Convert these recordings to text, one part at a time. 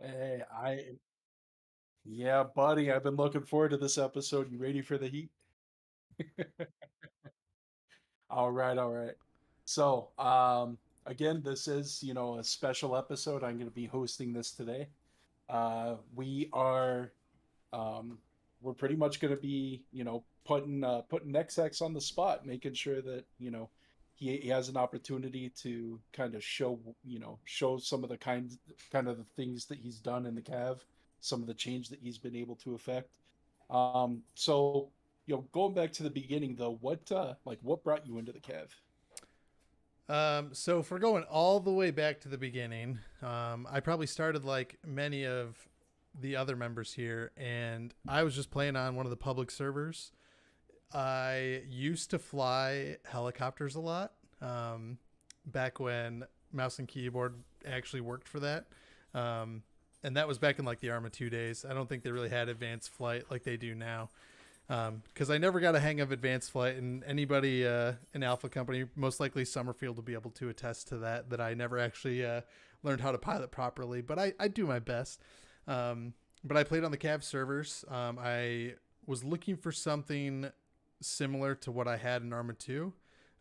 Hey, yeah, buddy, I've been looking forward to this episode. You ready for the heat? All right, all right. So, again, this is, a special episode. I'm going to be hosting this today. We are um, we're pretty much going to be, putting Nexhex on the spot, making sure that he has an opportunity to kind of show some of the kind of the things that he's done in the Cav, some of the change that he's been able to affect. So going back to the beginning though, what brought you into the Cav? So if we're going all the way back to the beginning, I probably started like many of the other members here, and I was just playing on one of the public servers. I used to fly helicopters a lot, back when mouse and keyboard actually worked for that. Um, and that was back in like the Arma 2 days. I don't think they really had advanced flight like they do now. Because I never got a hang of advanced flight, and anybody in Alpha Company, most likely Summerfield, will be able to attest to that. That I never actually learned how to pilot properly, but I do my best. But I played on the Cav servers. I was looking for something similar to what I had in Arma 2.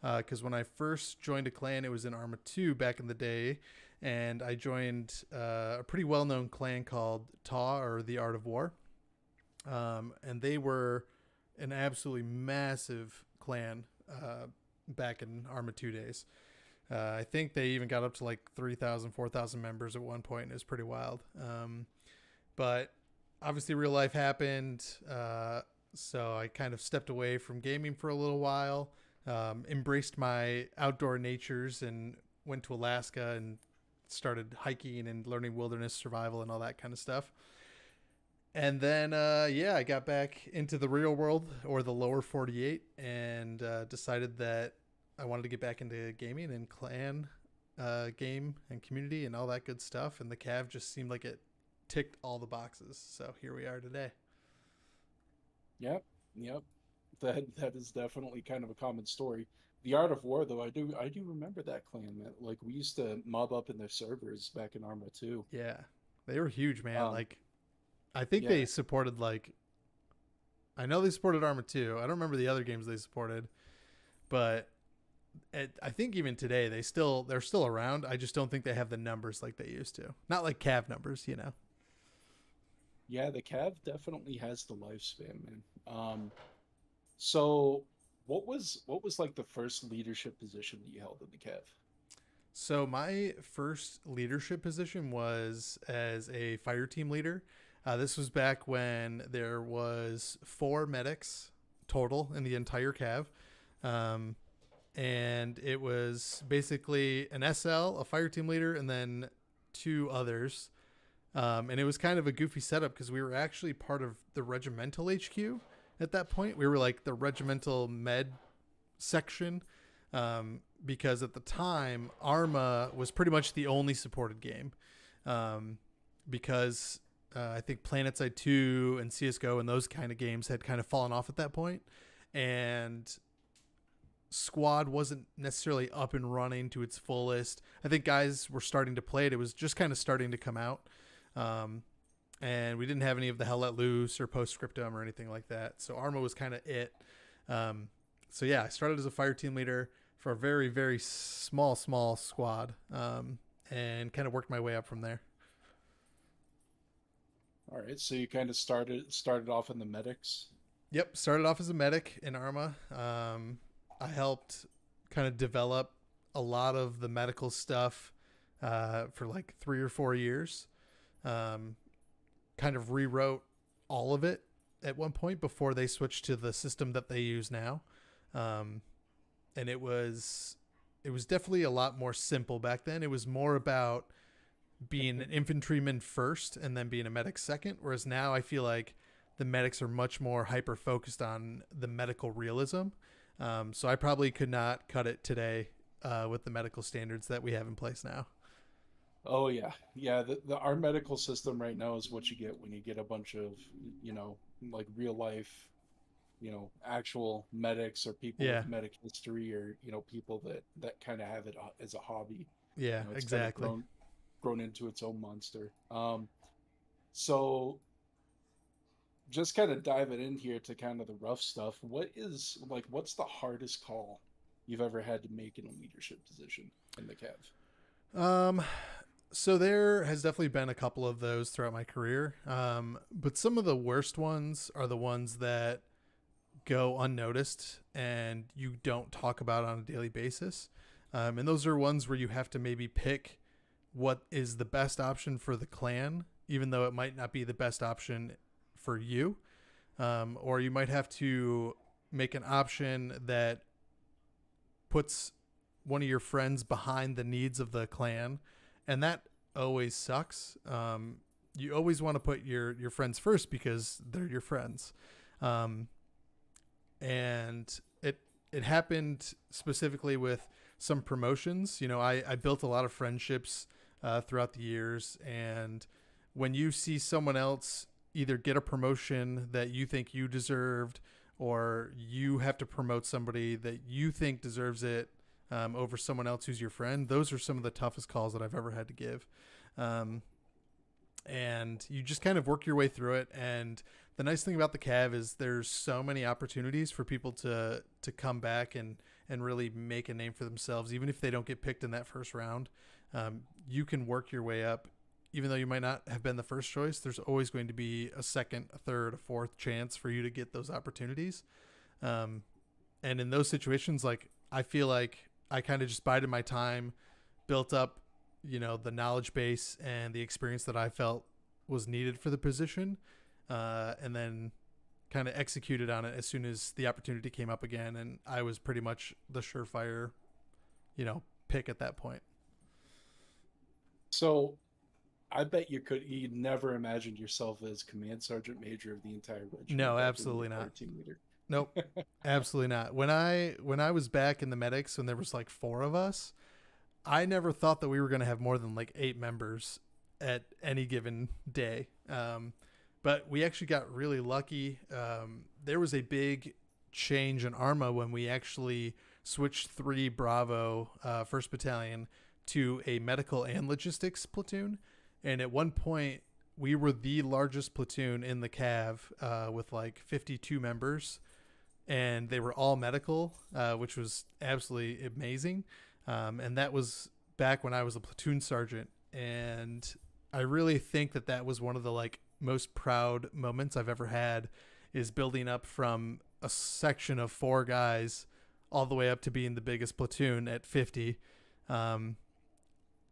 Because when I first joined a clan, it was in Arma 2 back in the day, and I joined a pretty well known clan called TA, or the Art of War. And they were an absolutely massive clan back in Arma 2 days. I think they even got up to like 3,000, 4,000 members at one point. It was pretty wild. But obviously, real life happened. So I kind of stepped away from gaming for a little while, embraced my outdoor natures, and went to Alaska and started hiking and learning wilderness survival and all that kind of stuff. And then, yeah, I got back into the real world, or the lower 48, and decided that I wanted to get back into gaming, and clan game and community and all that good stuff. And the Cav just seemed like it ticked all the boxes. So here we are today. Yep, yep. That is definitely kind of a common story. The Art of War, though, I do remember that clan. That like we used to mob up in their servers back in Arma too. Yeah, they were huge, man. Um, Like I think yeah, they supported like I know they supported Arma 2. I don't remember the other games they supported, but I think even today they're still around. I just don't think they have the numbers like they used to. Not like Cav numbers, you know. yeah. The Cav definitely has the lifespan, man. So what was like the first leadership position that you held in the Cav? So my first leadership position was as a fire team leader. This was back when there was 4 medics total in the entire Cav. Um, and it was basically an SL, a fire team leader, and then 2 others. And it was kind of a goofy setup because we were actually part of the regimental HQ at that point. We were like the regimental med section, because at the time Arma was pretty much the only supported game, because I think PlanetSide 2 and CSGO and those kind of games had kind of fallen off at that point, and Squad wasn't necessarily up and running to its fullest. I think guys were starting to play it. It was just kind of starting to come out. Um, and we didn't have any of the Hell Let Loose or Postscriptum or anything like that. So Arma was kind of it. So yeah, I started as a fire team leader for a very, very small squad, and kind of worked my way up from there. All right, so you kind of started off in the medics. Yep, started off as a medic in Arma. I helped kind of develop a lot of the medical stuff for like 3 or 4 years. Kind of rewrote all of it at one point before they switched to the system that they use now. And it was definitely a lot more simple back then. It was more about being an infantryman first and then being a medic second, whereas now I feel like the medics are much more hyper focused on the medical realism. So I probably could not cut it today with the medical standards that we have in place now. Oh yeah, yeah. The our medical system right now is what you get when you get a bunch of, you know, like real life, actual medics or people Yeah, with medic history, or people that kind of have it as a hobby. yeah, It's kind of exactly. grown into its own monster. So just kind of diving in here to kind of the rough stuff. What's the hardest call you've ever had to make in a leadership position in the Cav? Um, so there has definitely been a couple of those throughout my career. But some of the worst ones are the ones that go unnoticed and you don't talk about on a daily basis. And those are ones where you have to maybe pick what is the best option for the clan, even though it might not be the best option for you. Or you might have to make an option that puts one of your friends behind the needs of the clan, and that always sucks. You always want to put your friends first because they're your friends. Um, and it happened specifically with some promotions. I built a lot of friendships throughout the years, and when you see someone else either get a promotion that you think you deserved, or you have to promote somebody that you think deserves it over someone else who's your friend, those are some of the toughest calls that I've ever had to give. Um, and you just kind of work your way through it. And the nice thing about the Cav is there's so many opportunities for people to come back and really make a name for themselves, even if they don't get picked in that first round. You can work your way up. Even though you might not have been the first choice, there's always going to be a second, a third, a fourth chance for you to get those opportunities. And in those situations, like, I feel like I kind of just bided my time, built up, the knowledge base and the experience that I felt was needed for the position, and then kind of executed on it as soon as the opportunity came up again. And I was pretty much the surefire, pick at that point. So I bet you'd never imagined yourself as command sergeant major of the entire regiment No, back when you were absolutely fire not. team leader. Nope. Absolutely not. When I was back in the medics, when there was like 4 of us, I never thought that we were going to have more than like 8 members at any given day. But we actually got really lucky. There was a big change in Arma when we actually switched 3 Bravo 1st Battalion to a medical and logistics platoon. And at one point, we were the largest platoon in the Cav with like 52 members. And they were all medical, which was absolutely amazing. And that was back when I was a platoon sergeant. And I really think that that was one of the like most proud moments I've ever had, is building up from a section of 4 guys all the way up to being the biggest platoon at 50.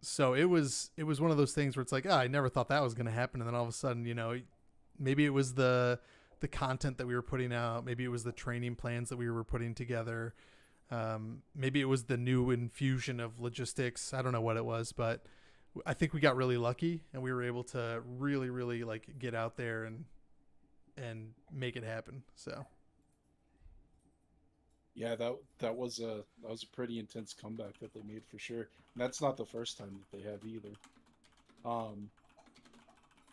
So it was one of those things where it's like, I never thought that was going to happen. And then all of a sudden, you know, maybe it was the content that we were putting out. Maybe it was the training plans that we were putting together. Maybe it was the new infusion of logistics. I don't know what it was, but I think we got really lucky and we were able to really, really like get out there and make it happen. So Yeah, that was a pretty intense comeback that they made for sure. And that's not the first time that they have either. Um,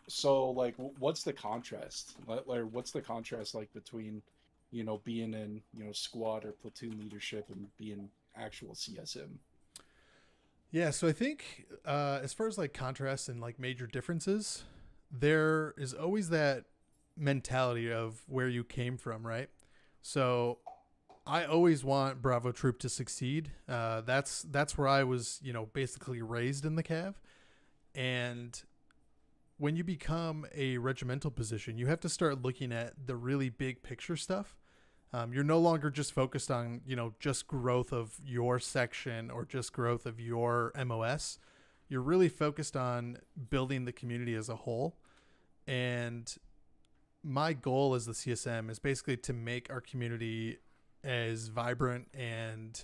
so like, what's the contrast? Like, what's the contrast like between, being in, squad or platoon leadership and being actual CSM? yeah, so I think as far as like contrasts and like major differences, there is always that mentality of where you came from, right? So I always want Bravo Troop to succeed. That's where I was, basically raised in the Cav. And when you become a regimental position, you have to start looking at the really big picture stuff. You're no longer just focused on, just growth of your section or just growth of your MOS. You're really focused on building the community as a whole. And my goal as the CSM is basically to make our community as vibrant and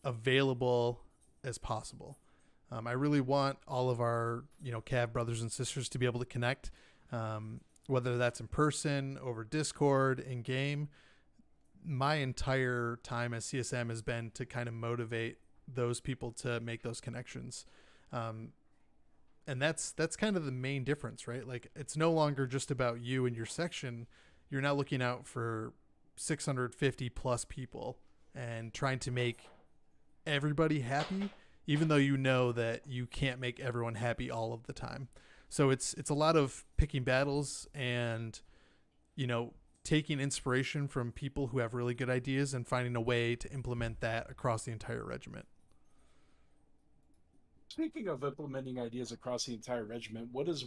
available as possible. I really want all of our, Cav brothers and sisters to be able to connect, whether that's in person, over Discord, in game. My entire time as CSM has been to kind of motivate those people to make those connections. And that's kind of the main difference, right? Like, it's no longer just about you and your section. You're now looking out for 650 plus people and trying to make everybody happy, even though you know that you can't make everyone happy all of the time. So it's a lot of picking battles and, taking inspiration from people who have really good ideas and finding a way to implement that across the entire regiment. Speaking of implementing ideas across the entire regiment, what's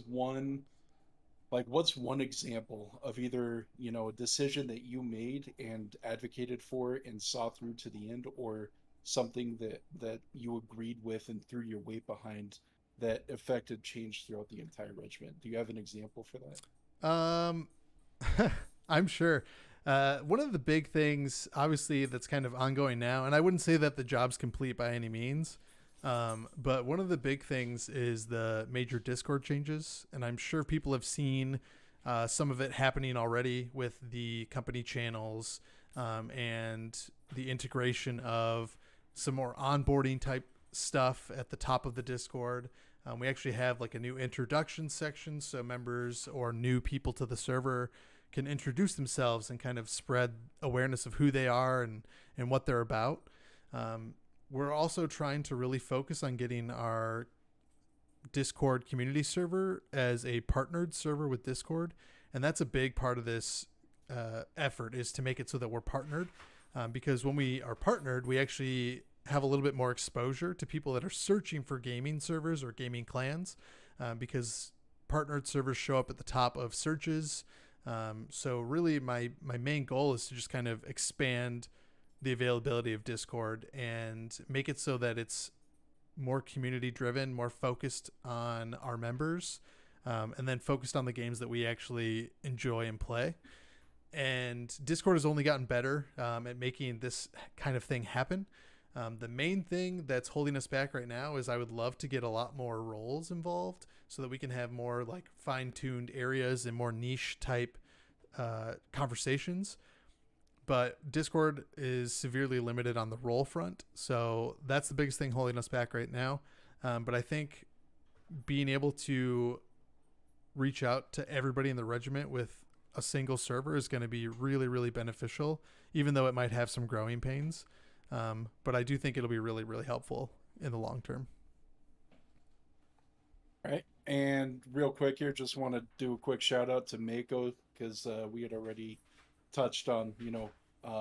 one example of either, a decision that you made and advocated for and saw through to the end, or something that you agreed with and threw your weight behind that affected change throughout the entire regiment? Do you have an example for that? Um, I'm sure. One of the big things, obviously, that's kind of ongoing now, and I wouldn't say that the job's complete by any means, but one of the big things is the major Discord changes, and I'm sure people have seen some of it happening already with the company channels and the integration of some more onboarding type stuff at the top of the Discord. We actually have like a new introduction section, so members or new people to the server can introduce themselves and kind of spread awareness of who they are and what they're about. We're also trying to really focus on getting our Discord community server as a partnered server with Discord. And that's a big part of this effort, is to make it so that we're partnered. Because when we are partnered, we actually have a little bit more exposure to people that are searching for gaming servers or gaming clans, because partnered servers show up at the top of searches. So really my main goal is to just kind of expand the availability of Discord and make it so that it's more community driven, more focused on our members, and then focused on the games that we actually enjoy and play. And Discord has only gotten better at making this kind of thing happen. The main thing that's holding us back right now is I would love to get a lot more roles involved so that we can have more like fine-tuned areas and more niche type conversations. but Discord is severely limited on the role front. So that's the biggest thing holding us back right now. But I think being able to reach out to everybody in the regiment with a single server is going to be really, really beneficial, even though it might have some growing pains. But I do think it'll be really, really helpful in the long term. All right. And real quick here, just want to do a quick shout out to Mako because we had already touched on,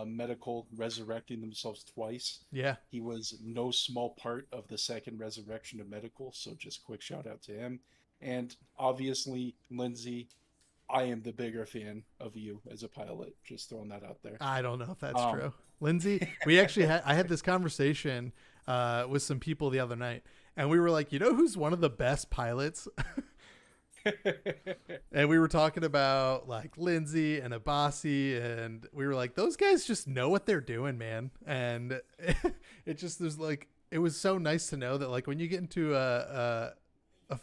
medical resurrecting themselves twice. Yeah. He was no small part of the second resurrection of medical, so just quick shout out to him. And obviously, Lindsay, I am the bigger fan of you as a pilot. Just throwing that out there. I don't know if that's true. Lindsay, we actually I had this conversation with some people the other night, and we were like, who's one of the best pilots? And we were talking about like Lindsay and Abasi, and we were like, those guys just know what they're doing, man. And it was so nice to know that like when you get into a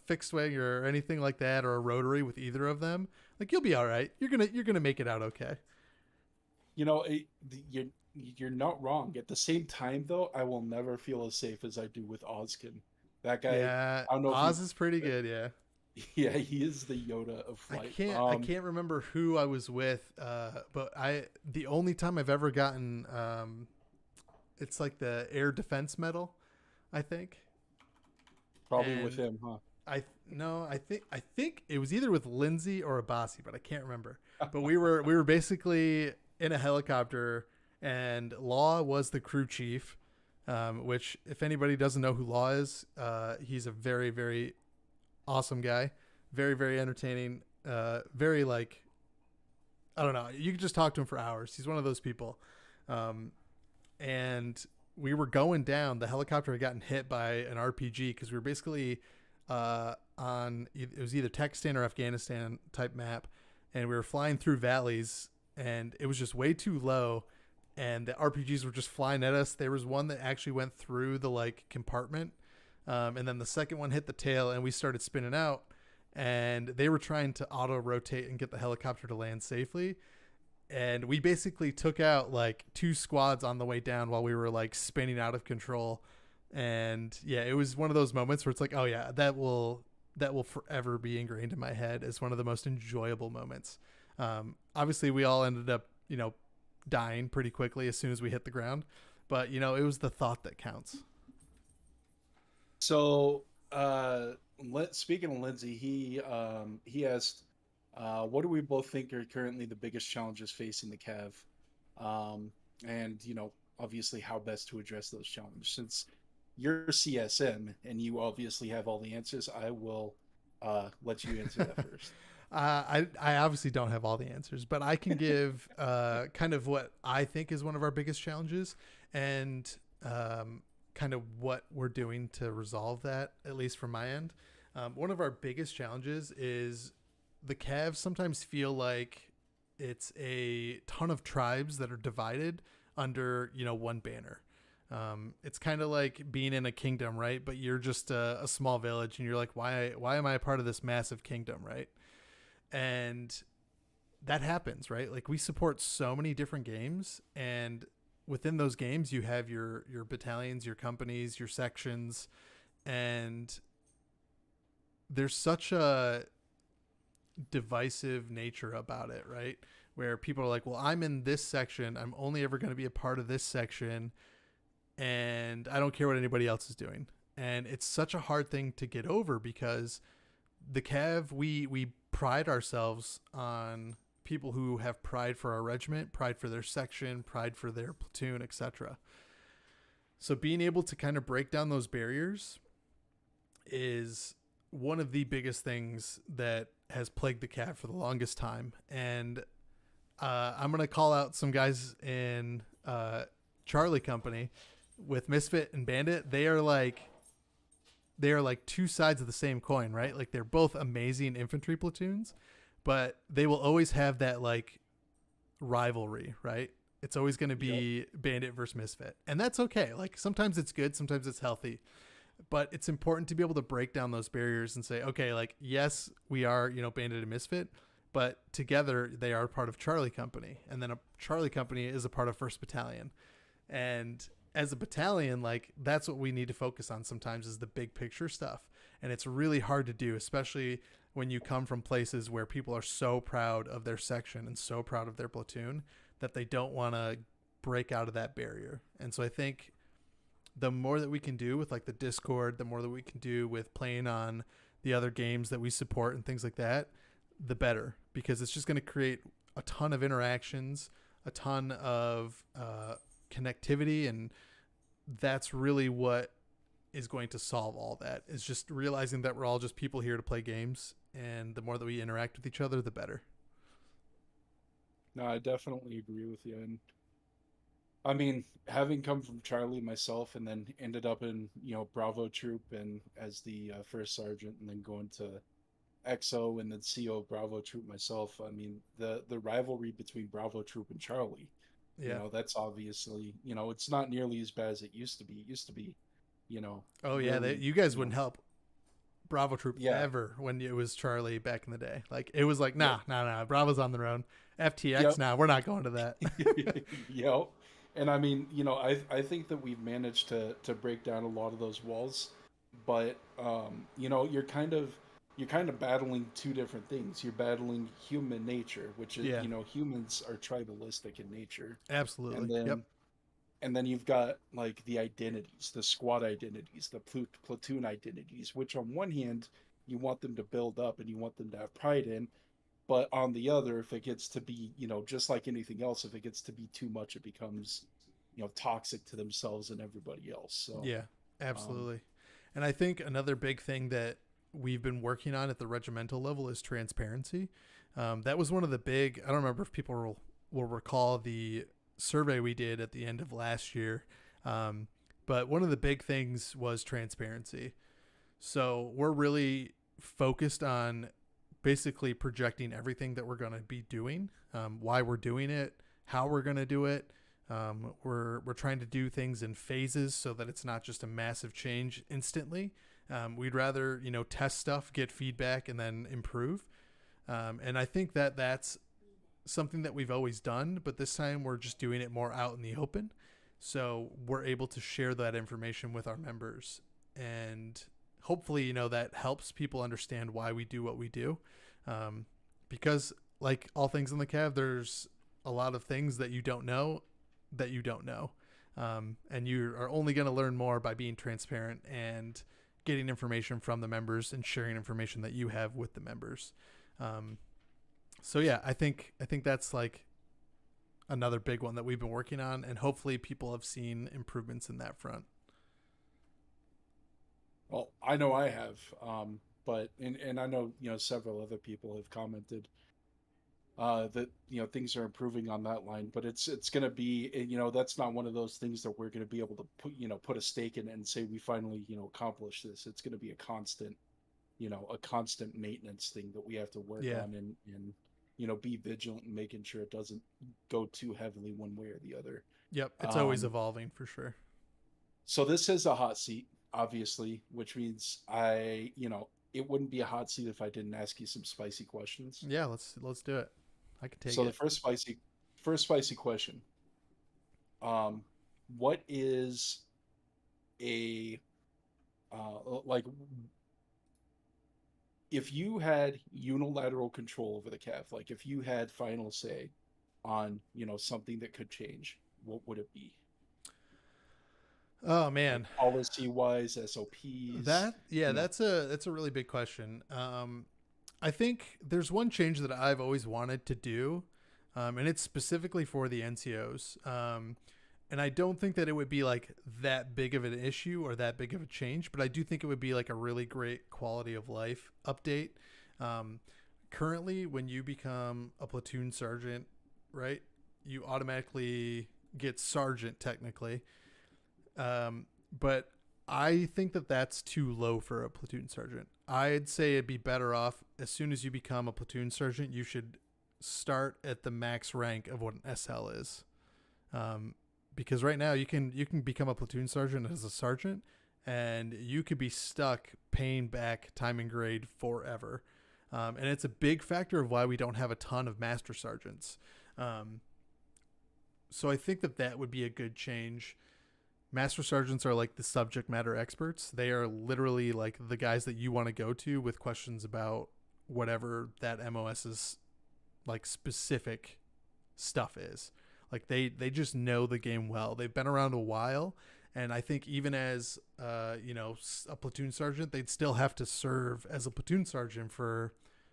fixed wing or anything like that, or a rotary with either of them, like you'll be all right. You're gonna make it out okay. You're not wrong. At the same time, though, I will never feel as safe as I do with Ozkin. That guy, yeah, I don't know. Oz is pretty good. Yeah. Yeah, he is the Yoda of flight. I can't remember who I was with, but the only time I've ever gotten, it's like the air defense medal, I think. Probably with him, huh? I think it was either with Lindsay or Abasi, but I can't remember. But we were basically in a helicopter, and Law was the crew chief, which if anybody doesn't know who Law is, he's a very, very awesome guy, very, very entertaining, very like, I don't know, you could just talk to him for hours. He's one of those people. And we were going down, the helicopter had gotten hit by an RPG because we were basically it was either Pakistan or Afghanistan type map, and we were flying through valleys, and it was just way too low, and the RPGs were just flying at us. There was one that actually went through the like compartment, and then the second one hit the tail, and we started spinning out, and they were trying to auto rotate and get the helicopter to land safely. And we basically took out like 2 squads on the way down while we were like spinning out of control. And yeah, it was one of those moments where it's like, oh yeah, that will forever be ingrained in my head as one of the most enjoyable moments. Obviously we all ended up, dying pretty quickly as soon as we hit the ground, but it was the thought that counts. So, speaking of Lindsay, he asked, what do we both think are currently the biggest challenges facing the Cav? And, obviously how best to address those challenges. Since you're CSM and you obviously have all the answers, I will let you answer that first. I obviously don't have all the answers, but I can give kind of what I think is one of our biggest challenges, and kind of what we're doing to resolve that, at least from my end. One of our biggest challenges is the Cavs sometimes feel like it's a ton of tribes that are divided under, one banner. It's kind of like being in a kingdom, right? But you're just a small village, and you're like, why am I a part of this massive kingdom, right? And that happens, right? Like we support so many different games, and within those games you have your battalions, your companies, your sections, and there's such a divisive nature about it, right? Where people are like, well, I'm in this section, I'm only ever going to be a part of this section, and I don't care what anybody else is doing. And it's such a hard thing to get over, because the Cav, we pride ourselves on people who have pride for our regiment, pride for their section, pride for their platoon, etc. So being able to kind of break down those barriers is one of the biggest things that has plagued the Cav for the longest time. And I'm going to call out some guys in Charlie Company with Misfit and Bandit. They are like 2 sides of the same coin, right? Like they're both amazing infantry platoons, but they will always have that like rivalry, right? It's always going to be Bandit versus Misfit, and that's okay. Like sometimes it's good, sometimes it's healthy, but it's important to be able to break down those barriers and say, okay, like, yes, we are, Bandit and Misfit, but together they are part of Charlie Company, and then a Charlie Company is a part of 1st Battalion. And as a battalion, like, that's what we need to focus on sometimes, is the big picture stuff. And it's really hard to do, especially when you come from places where people are so proud of their section and so proud of their platoon that they don't want to break out of that barrier. And so I think the more that we can do with like the Discord, the more that we can do with playing on the other games that we support and things like that, the better, because it's just going to create a ton of interactions, a ton of connectivity, and that's really what is going to solve all that, is just realizing that we're all just people here to play games, and the more that we interact with each other, the better. No, I definitely agree with you. And I mean, having come from Charlie myself and then ended up in, Bravo Troop and as the first sergeant, and then going to XO and then CO Bravo Troop myself, I mean, the rivalry between Bravo Troop and Charlie, Yeah. that's obviously, it's not nearly as bad as it used to be. It used to be, Oh yeah, really, you guys wouldn't help Bravo Troop yeah, ever when it was Charlie back in the day. Like, it was like, yep, nah, Bravo's on their own. FTX, yep, nah, we're not going to that. yep. And I mean, I think that we've managed to break down a lot of those walls, but you're kind of battling two different things. You're battling human nature, which is, Yeah, humans are tribalistic in nature, and absolutely. Yep. then you've got like the identities, the squad identities, the platoon identities, which on one hand you want them to build up and you want them to have pride in, but on the other, if it gets to be, just like anything else, if it gets to be too much, it becomes, toxic to themselves and everybody else. So, Yeah, um, absolutely. And I think another big thing that we've been working on at the regimental level is transparency. That was one of the big, I don't remember if people will recall the survey we did at the end of last year. But one of the big things was transparency. So we're really focused on basically projecting everything that we're going to be doing, why we're doing it, how we're going to do it. We're trying to do things in phases so that it's not just a massive change instantly. We'd rather test stuff, get feedback, and then improve. And I think that that's something that we've always done, but this time we're just doing it more out in the open. So we're able to share that information with our members, and hopefully, that helps people understand why we do what we do. Because like all things in the Cav, there's a lot of things that you don't know that you don't know. And you are only going to learn more by being transparent and getting information from the members and sharing information that you have with the members. So yeah, I think that's like another big one that we've been working on, and hopefully people have seen improvements in that front. well, I know I have, but and I know several other people have commented that things are improving on that line, but it's going to be that's not one of those things that we're going to be able to put a stake in and say we finally accomplished this. It's going to be a constant maintenance thing that we have to work Yeah. on, and be vigilant in making sure it doesn't go too heavily one way or the other. Yep. It's always Um, evolving for sure. so this is a hot seat, obviously, which means it wouldn't be a hot seat if I didn't ask you some spicy questions. Yeah. Let's do it. I can take So the it. first spicy question. Um, what is a like if you had unilateral control over the Cav, like if you had final say on, something that could change, what would it be? Oh Like man, policy wise, SOPs, that yeah, you know. that's a really big question. I think there's one change that I've always wanted to do, and it's specifically for the NCOs. And I don't think that it would be like that big of an issue or that big of a change, but I do think it would be like a really great quality of life update. Um, Currently, when you become a platoon sergeant, right, you automatically get sergeant technically. But I think that that's too low for a platoon sergeant. I'd say it'd be better off as soon as you become a platoon sergeant, you should start at the max rank of what an SL is. Um, because right now you can become a platoon sergeant as a sergeant, and you could be stuck paying back time and grade forever. And it's a big factor of why we don't have a ton of master sergeants. Um, so I think that that would be a good change. Master sergeants are like the subject matter experts. They are literally like the guys that you want to go to with questions about whatever that MOS's like specific stuff is. Like they just know the game well. They've been around a while, and I think even as a platoon sergeant, they'd still have to serve as a platoon sergeant for,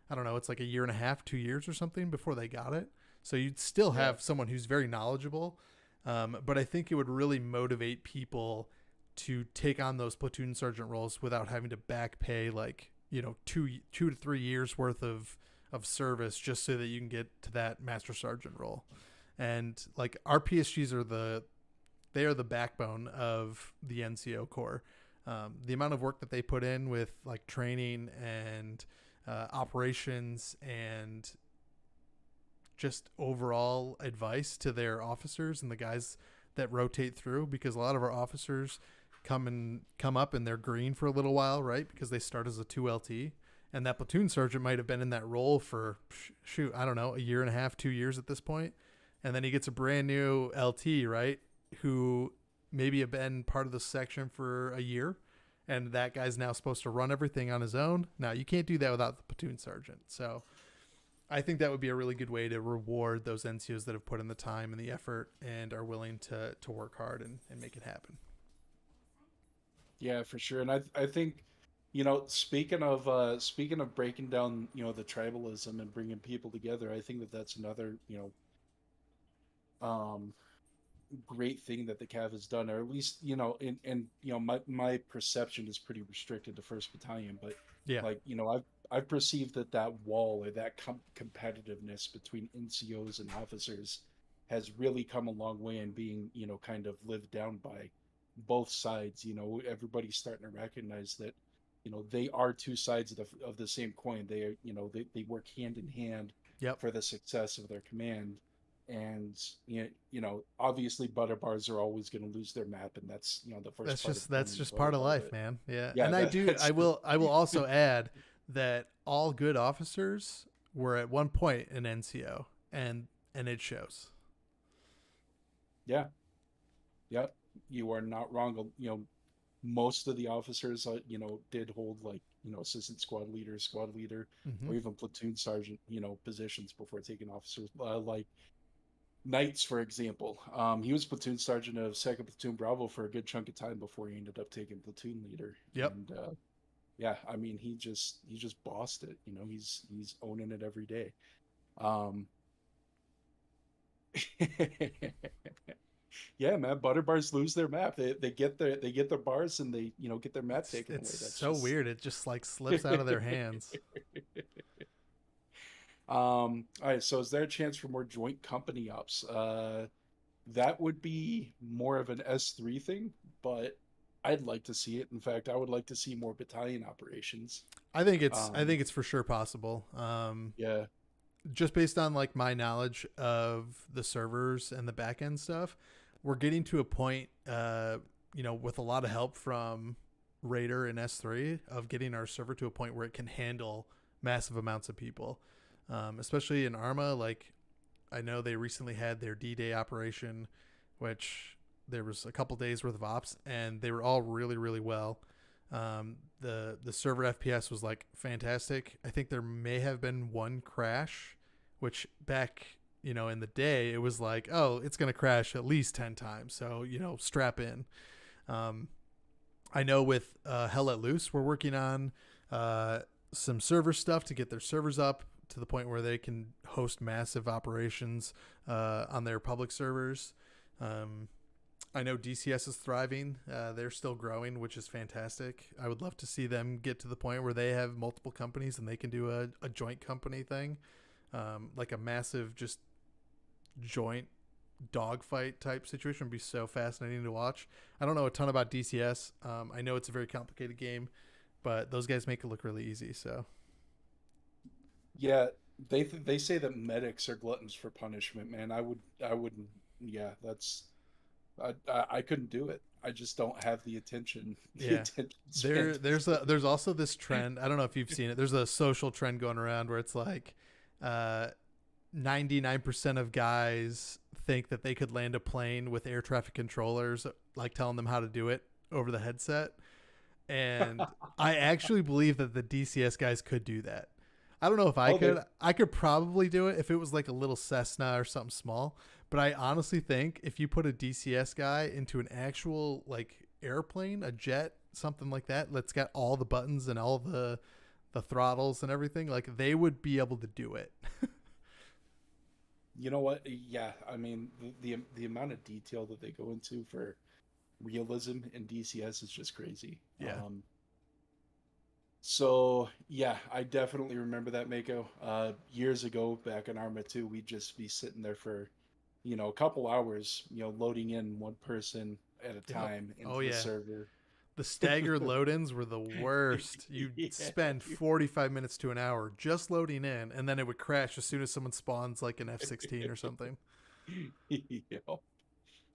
I don't know, it's like a year and a half, 2 years or something before they got it. So you'd still have someone who's very knowledgeable, but I think it would really motivate people to take on those platoon sergeant roles without having to back pay like 2 to 3 years worth of service just so that you can get to that master sergeant role. And like our PSGs they are the backbone of the NCO Corps. The amount of work that they put in with like training and operations and just overall advice to their officers and the guys that rotate through, because a lot of our officers come up and they're green for a little while, right? Because they start as a 2LT, and that platoon sergeant might have been in that role for I don't know, a year and a half, 2 years at this point, and then he gets a brand new LT, right? Who maybe have been part of the section for a year, and that guy's now supposed to run everything on his own. Now you can't do that without the platoon sergeant. So I think that would be a really good way to reward those NCOs that have put in the time and the effort and are willing to work hard and make it happen. Yeah, for sure. And I think, speaking of breaking down, the tribalism and bringing people together, I think that that's another, um, great thing that the Cav has done, or at least, my perception is pretty restricted to First Battalion, but Yeah. like, I've perceived that wall, or that competitiveness between NCOs and officers has really come a long way, and being, kind of lived down by both sides. Everybody's starting to recognize that, they are two sides of the same coin. They are, they work hand in hand Yep. for the success of their command. And obviously butter bars are always going to lose their map, and that's, the first part of That's becoming just a part butter of bar. life, But man. Yeah. yeah, And that's I will also add that all good officers were at one point an NCO, and it shows. yeah, yeah, you are not wrong. Most of the officers, did hold, like, assistant squad leader, Mm-hmm. or even platoon sergeant, positions before taking officers. Like Knights, for example, he was platoon sergeant of Second Platoon Bravo for a good chunk of time before he ended up taking platoon leader. Yep. And yeah, I mean, he just bossed it. He's owning it every day. Um, yeah, man, butter bars lose their map. They get their bars, and they, get their map taken It's away. That's so just weird. It just like slips out of their hands. All right, so is there a chance for more joint company ups? That would be more of an S3 thing, but I'd like to see it. In fact, I would like to see more battalion operations. I Um, think it's for sure possible. yeah, Just based on like my knowledge of the servers and the back end stuff, we're getting to a point, with a lot of help from Raider and S3, of getting our server to a point where it can handle massive amounts of people, especially in Arma. Like, I know they recently had their D-Day operation, which there was a couple days worth of ops, and they were all really, really well. The server FPS was like fantastic. I think there may have been one crash, which back in the day it was like, oh, it's gonna crash at least 10 times. So strap in. Um, I know with Hell Let Loose, we're working on some server stuff to get their servers up to the point where they can host massive operations on their public servers. I know DCS is thriving. They're still growing, which is fantastic. I would love to see them get to the point where they have multiple companies and they can do a joint company thing, like a massive just joint dogfight type situation. Would be so fascinating to watch. I don't know a ton about DCS. I know it's a very complicated game, but those guys make it look really easy. So yeah. They say that medics are gluttons for punishment, man. I wouldn't. Yeah, that's I couldn't do it. I just don't have the attention the Yeah. attention span. There's also this trend. I don't know if you've seen it. There's a social trend going around where it's like, 99% of guys think that they could land a plane with air traffic controllers, like telling them how to do it over the headset. And I actually believe that the DCS guys could do that. I don't know if I Oh, could. I could probably do it if it was like a little Cessna or something small. But I honestly think if you put a DCS guy into an actual like airplane, a jet, something like that, that's got all the buttons and all the throttles and everything, like they would be able to do it. you know what? Yeah, I mean the amount of detail that they go into for realism in DCS is just crazy. Yeah. So yeah, I definitely remember that, Mako. Years ago, back in Arma 2, we'd just be sitting there for, a couple hours, loading in one person at a Yep. time Oh into the yeah. server. The staggered load-ins were the worst. You'd Yeah. spend 45 minutes to an hour just loading in, and then it would crash as soon as someone spawns like an F-16 or something. Yep.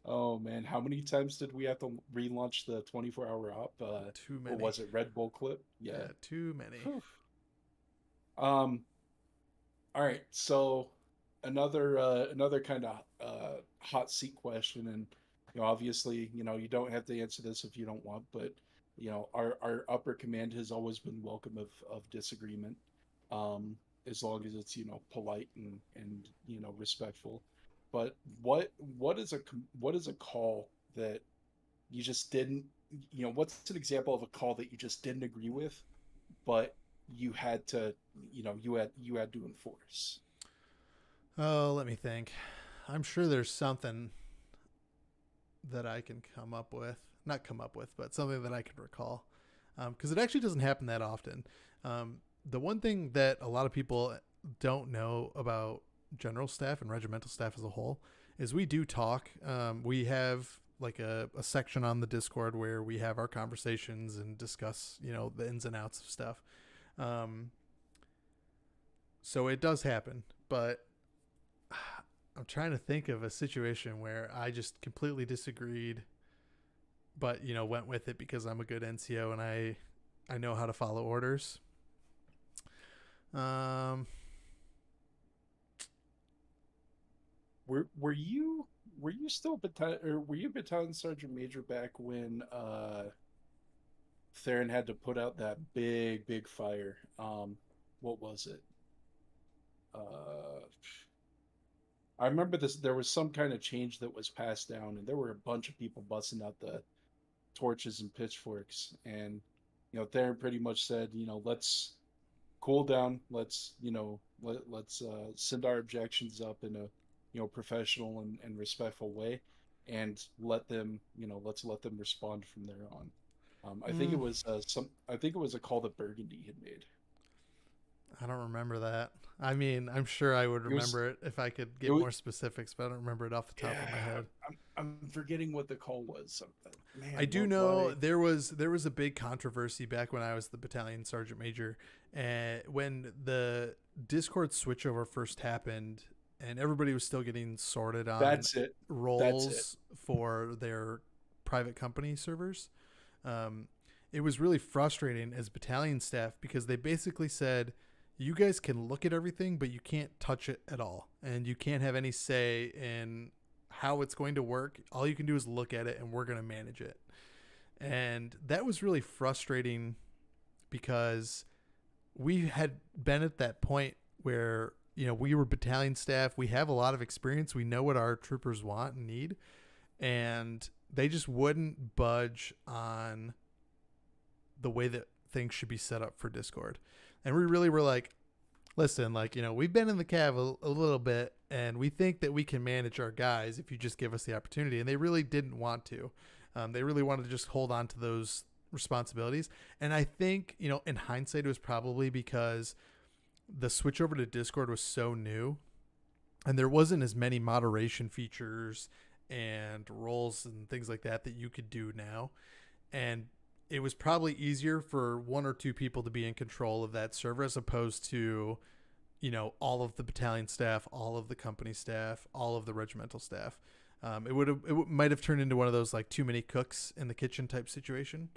Oh man, how many times did we have to relaunch the 24-hour op? Too What many. was it? Red Bull clip? Yeah. Yeah, too many. Whew. Um, all right, so another kind of hot seat question, and obviously, you don't have to answer this if you don't want, but our upper command has always been welcome of disagreement, as long as it's polite and respectful. But what is a call that you just didn't, what's an example of a call that you just didn't agree with, but you had to, you had to enforce? Oh, let me think. I'm sure there's something that I can come up with. Not come up with, but something that I can recall. Because it actually doesn't happen that often. The one thing that a lot of people don't know about general staff and regimental staff as a whole is we do talk. We have like a section on the Discord where we have our conversations and discuss, the ins and outs of stuff. So it does happen, but I'm trying to think of a situation where I just completely disagreed, but went with it because I'm a good NCO and I know how to follow orders. Um, were you still battalion, or were you battalion sergeant major back when Theron had to put out that big fire? What was it? Uh, I remember this. There was some kind of change that was passed down, and there were a bunch of people busting out the torches and pitchforks, and Theron pretty much said, let's cool down. Let's let's send our objections up in a professional and respectful way, and let's let them respond from there on. I think it mm, was I think it was a call that Burgundy had made. I don't remember that. I mean, I'm sure I would It was remember it if I could it get was more specifics, but I don't remember it off the top of my yeah. head. I'm forgetting what the call was. I Man, do what know why? there was a big controversy back when I was the battalion sergeant major, and when the Discord switchover first happened, and everybody was still getting sorted on That's it. That's it. roles for their private company servers. Um, it was really frustrating as battalion staff because they basically said, "You guys can look at everything, but you can't touch it at all, and you can't have any say in how it's going to work. All you can do is look at it, and we're going to manage it." And that was really frustrating because we had been at that point where we were battalion staff. We have a lot of experience. We know what our troopers want and need, and they just wouldn't budge on the way that things should be set up for Discord. And we really were like, listen, like, we've been in the Cav a little bit, and we think that we can manage our guys if you just give us the opportunity. And they really didn't want to. They really wanted to just hold on to those responsibilities. And I think, in hindsight, it was probably because the switch over to Discord was so new, and there wasn't as many moderation features and roles and things like that that you could do now. And it was probably easier for one or two people to be in control of that server as opposed to, all of the battalion staff, all of the company staff, all of the regimental staff. Might have turned into one of those like too many cooks in the kitchen type situation.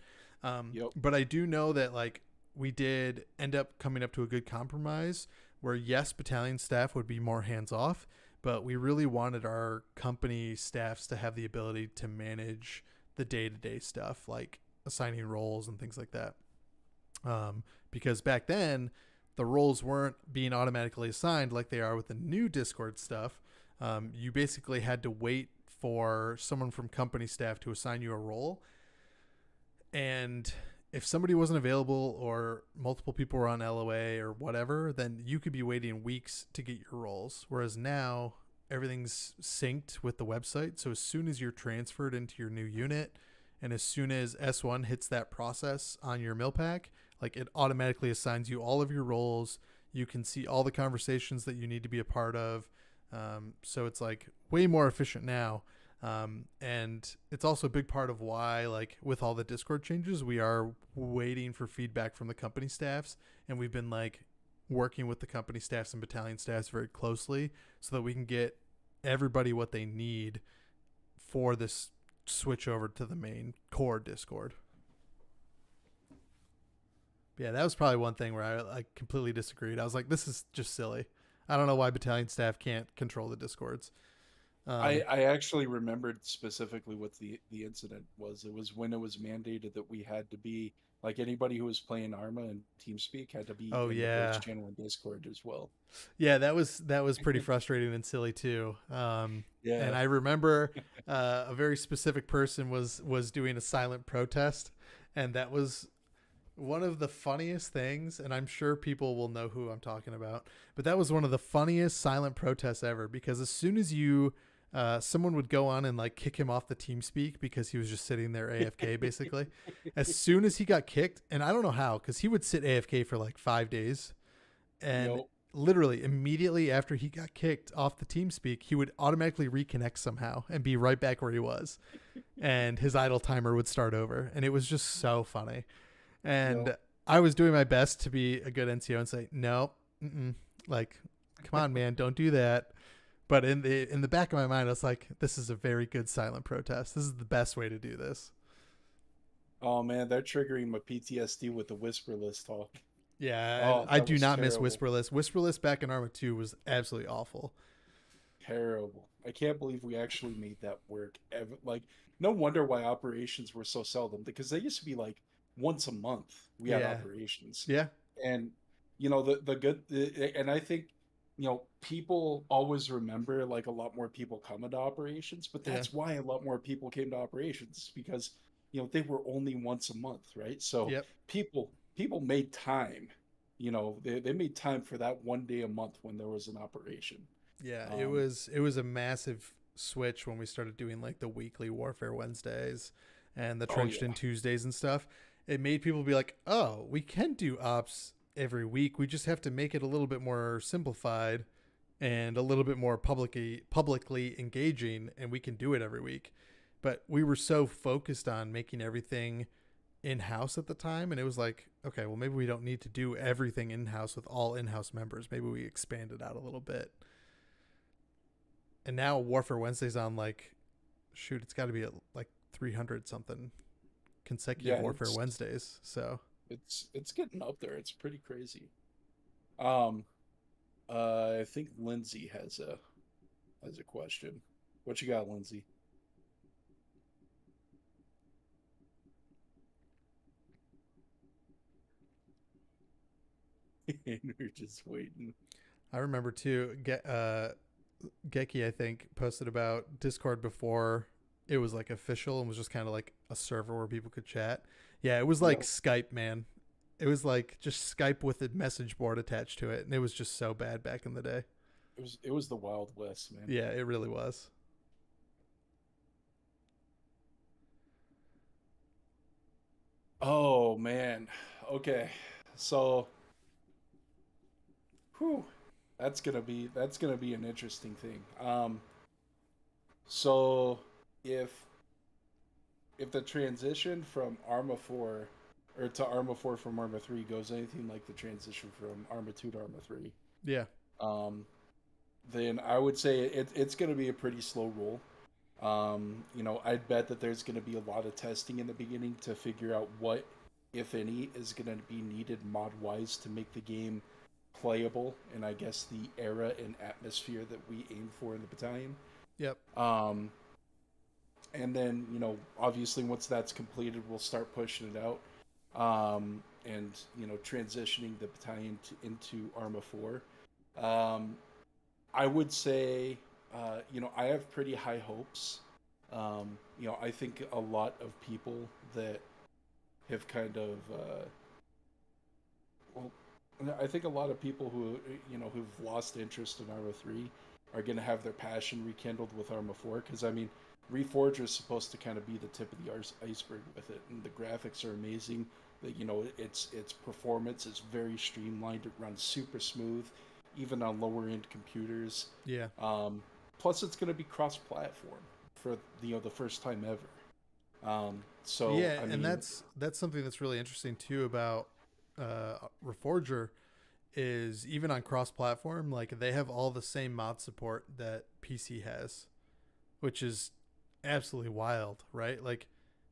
Yep. But I do know that like we did end up coming up to a good compromise where yes, battalion staff would be more hands off, but we really wanted our company staffs to have the ability to manage the day to day stuff like assigning roles and things like that. Because back then the roles weren't being automatically assigned like they are with the new Discord stuff. You basically had to wait for someone from company staff to assign you a role. And if somebody wasn't available or multiple people were on LOA or whatever, then you could be waiting weeks to get your roles. Whereas now everything's synced with the website. So as soon as you're transferred into your new unit and as soon as S1 hits that process on your mill pack, like it automatically assigns you all of your roles. You can see all the conversations that you need to be a part of. So it's like way more efficient now. And it's also a big part of why, like with all the Discord changes, we are waiting for feedback from the company staffs. And we've been like working with the company staffs and battalion staffs very closely so that we can get everybody what they need for this switch over to the main core Discord. Yeah, that was probably one thing where I completely disagreed. I was like, this is just silly. I don't know why battalion staff can't control the Discords. I actually remembered specifically what the incident was. It was when it was mandated that we had to be like anybody who was playing Arma and TeamSpeak had to be Oh in the voice yeah, channel in Discord as well. yeah. That was pretty frustrating and silly too. And Yeah. I remember a very specific person was doing a silent protest, and that was one of the funniest things. And I'm sure people will know who I'm talking about. But that was one of the funniest silent protests ever because as soon as you someone would go on and like kick him off the TeamSpeak because he was just sitting there AFK basically. As soon as he got kicked, and I don't know how, because he would sit AFK for like 5 days, and Yep. literally immediately after he got kicked off the TeamSpeak, he would automatically reconnect somehow and be right back where he was, and his idle timer would start over, and it was just so funny. And Yep. I was doing my best to be a good NCO and say no, like, come on, man, don't do that. But in the back of my mind, I was like, this is a very good silent protest. This is the best way to do this. Oh man, they're triggering my PTSD with the whisperless talk. Yeah, Oh, I that do was not miss terrible. Whisperless. Whisperless back in Arma 2 was absolutely awful. Terrible. I can't believe we actually made that work. Like, no wonder why operations were so seldom because they used to be like once a month we had Yeah, operations. yeah, And and I think people always remember like a lot more people coming to operations, but yeah, that's why a lot more people came to operations because they were only once a month, right? So yep, people made time. They made time for that one day a month when there was an operation. yeah. It Um, was it was a massive switch when we started doing like the weekly Warfare Wednesdays and the oh Trenched yeah, In Tuesdays and stuff. It made people be like, oh, we can do ops every week. We just have to make it a little bit more simplified and a little bit more publicly engaging, and we can do it every week. But we were so focused on making everything in house at the time, and it was like, okay, well maybe we don't need to do everything in house with all in house members. Maybe we expand it out a little bit. And now Warfare Wednesday's on like, shoot, it's got to be at like 300 something consecutive yeah. Warfare Wednesdays. So It's getting up there. It's pretty crazy. Um, I think Lindsay has a question. What you got, Lindsay? And we're just waiting. I remember too. Geki, I think, posted about Discord before it was like official and was just kind of like a server where people could chat. Yeah, it was like Yep. Skype, man. It was like just Skype with a message board attached to it, and it was just so bad back in the day. It was the Wild West, man. Yeah, it really was. Oh man. Okay. So, whew, that's gonna be an interesting thing. So if if the transition from Arma 4 or to Arma 4 from Arma 3 goes anything like the transition from Arma 2 to Arma 3, Yeah, um, then I would say it's going to be a pretty slow roll. I'd bet that there's going to be a lot of testing in the beginning to figure out what, if any, is going to be needed mod wise to make the game playable, and I guess the era and atmosphere that we aim for in the battalion. Yep. Um, and then, obviously, once that's completed, we'll start pushing it out, and transitioning the battalion into Arma 4. Um, I would say, I have pretty high hopes. I think a lot of people that have kind of, well, I think a lot of people who've lost interest in Arma 3 are going to have their passion rekindled with Arma 4, because I mean, Reforger is supposed to kind of be the tip of the iceberg with it, and the graphics are amazing. Its performance is very streamlined. It runs super smooth, even on lower end computers. Yeah. Plus, it's going to be cross-platform for the first time ever. So Yeah, I and mean, that's something that's really interesting too about Reforger is even on cross-platform, like they have all the same mod support that PC has, which is absolutely wild, right? Like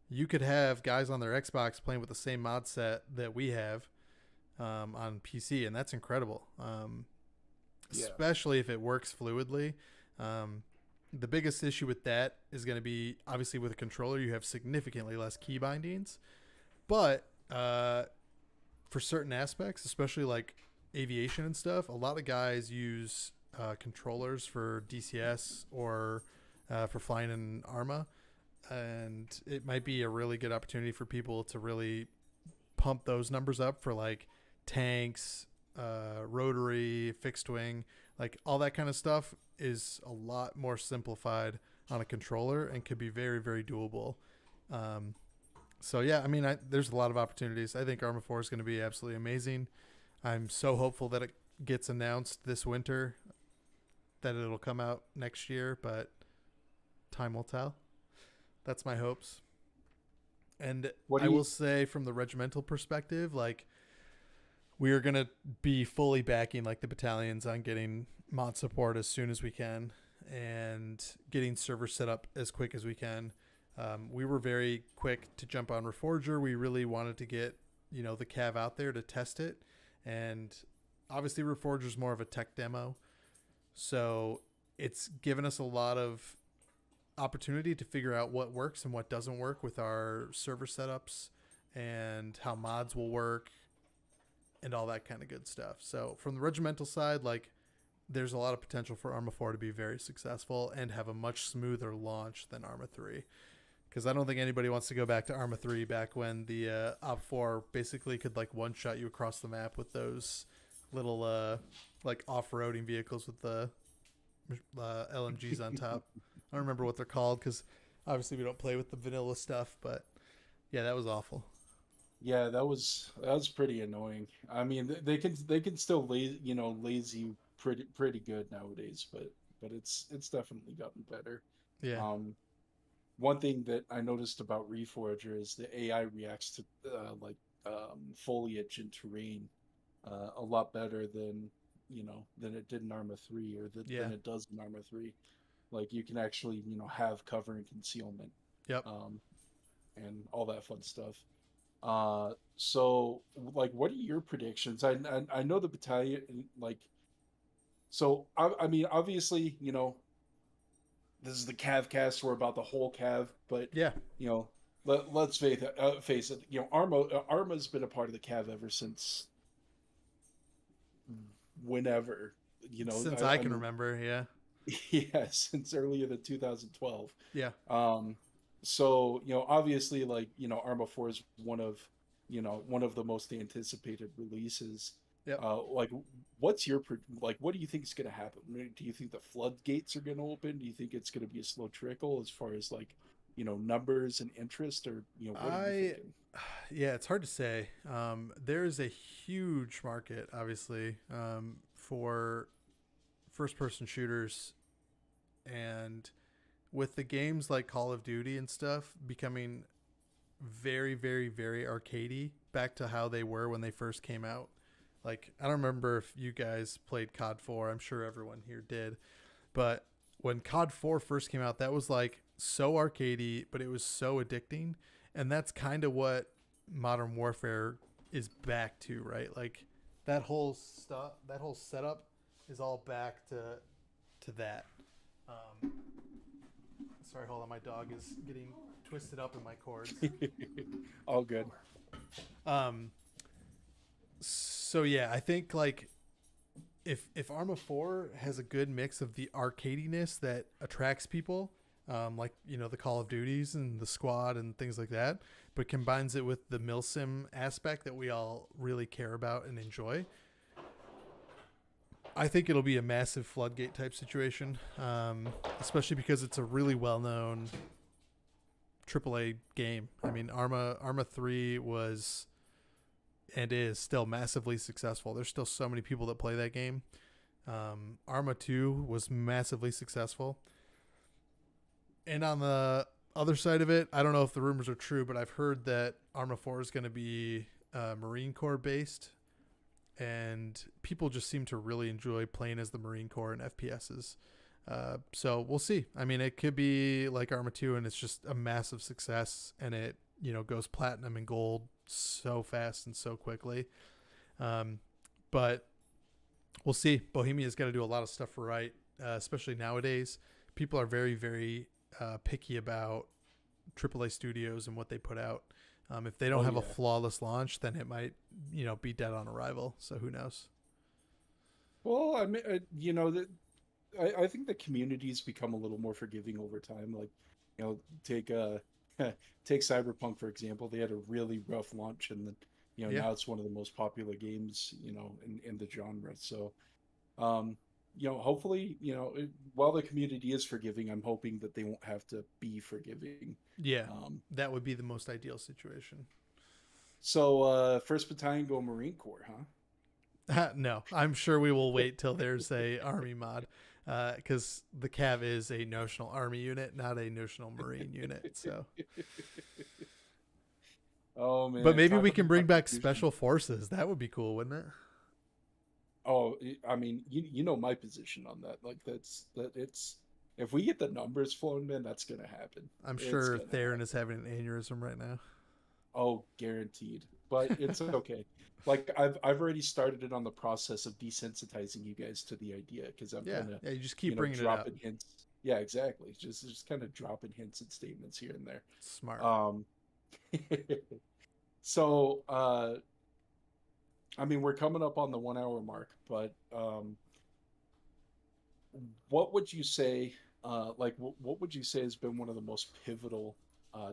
you could have guys on their Xbox playing with the same mod set that we have on PC, and that's incredible. yeah, Especially if it works fluidly. Um, the biggest issue with that is going to be obviously with a controller, you have significantly less key bindings, but for certain aspects, especially like aviation and stuff, a lot of guys use controllers for DCS or for flying in Arma, and it might be a really good opportunity for people to really pump those numbers up for like tanks, rotary, fixed wing, like all that kind of stuff is a lot more simplified on a controller and could be very, very doable. Um, so yeah, I mean, there's a lot of opportunities. I think Arma 4 is going to be absolutely amazing. I'm so hopeful that it gets announced this winter, that it'll come out next year, but time will tell. That's my hopes. And what do I you? will say from the regimental perspective, like we are going to be fully backing like the battalions on getting mod support as soon as we can and getting servers set up as quick as we can. We were very quick to jump on Reforger. We really wanted to get the Cav out there to test it, and obviously Reforger is more of a tech demo, so it's given us a lot of opportunity to figure out what works and what doesn't work with our server setups and how mods will work and all that kind of good stuff. So from the regimental side, like there's a lot of potential for Arma 4 to be very successful and have a much smoother launch than Arma 3. Because I don't think anybody wants to go back to Arma 3 back when the Op 4 basically could like one shot you across the map with those little like off-roading vehicles with the LMGs on top. I don't remember what they're called because obviously we don't play with the vanilla stuff, but yeah, that was awful. Yeah, that was pretty annoying. I mean, they can still lazy pretty good nowadays, but it's definitely gotten better. Yeah. Um, One thing that I noticed about Reforger is the AI reacts to foliage and terrain a lot better than it did in Arma 3, or Yeah. than it does in Arma 3. Like you can actually have cover and concealment, Yep. um, and all that fun stuff. So like, what are your predictions? I know the battalion, like, so I mean, obviously, this is the Cav Cast. We're about the whole Cav, but Yeah. you know, let's face it. Arma's been a part of the Cav ever since whenever. Since I I can mean, remember, yeah. yeah, since earlier than 2012. Yeah. Um, so obviously, like, Arma 4 is one of the most anticipated releases. Yep. Like, what do you think is going to happen? Do you think the floodgates are going to open? Do you think it's going to be a slow trickle as far as like, numbers and interest, or what are you I thinking? yeah, it's hard to say. There's a huge market, obviously, for first-person shooters, and with the games like Call of Duty and stuff becoming very, very, very arcadey, back to how they were when they first came out. Like I don't remember if you guys played COD 4. I'm sure everyone here did, but when COD 4 first came out, that was like so arcadey, but it was so addicting, and that's kind of what Modern Warfare is back to, right? Like that whole stuff, that whole setup is all back to that. Um, Sorry, hold on, my dog is getting twisted up in my cords. All good. Um, so yeah, I think like if Arma 4 has a good mix of the arcadiness that attracts people, like the Call of Duties and the Squad and things like that, but combines it with the milsim aspect that we all really care about and enjoy, I think it'll be a massive floodgate type situation, especially because it's a really well known AAA game. I mean, Arma 3 was and is still massively successful. There's still so many people that play that game. Arma 2 was massively successful. And on the other side of it, I don't know if the rumors are true, but I've heard that Arma 4 is going to be Marine Corps based. And people just seem to really enjoy playing as the Marine Corps in FPSs. So we'll see. I mean, it could be like Arma 2 and it's just a massive success and it, goes platinum and gold so fast and so quickly. But we'll see. Bohemia's got to do a lot of stuff right, especially nowadays. People are very, very picky about AAA studios and what they put out. If they don't have a flawless launch, then it might, be dead on arrival. So who knows? Well, I mean, I think the community's become a little more forgiving over time. Like, take take Cyberpunk for example. They had a really rough launch, and then now it's one of the most popular games in the genre. So, hopefully, while the community is forgiving, I'm hoping that they won't have to be forgiving. Yeah, that would be the most ideal situation. So, First Battalion go Marine Corps, huh? No, I'm sure we will wait till there's a army mod, because the Cav is a notional army unit, not a notional marine unit. So, oh man! But maybe we can bring back special forces. That would be cool, wouldn't it? Oh, I mean, you know my position on that. Like it's if we get the numbers flowing, man, that's gonna happen. I'm sure Theron is having an aneurysm right now. Oh, guaranteed. But it's okay. Like I've already started it on the process of desensitizing you guys to the idea because I'm gonna you just keep bringing it up. Hints. Yeah, exactly. Just kind of dropping hints and statements here and there. Smart. So I mean, we're coming up on the 1 hour mark, but what would you say? What would you say has been one of the most pivotal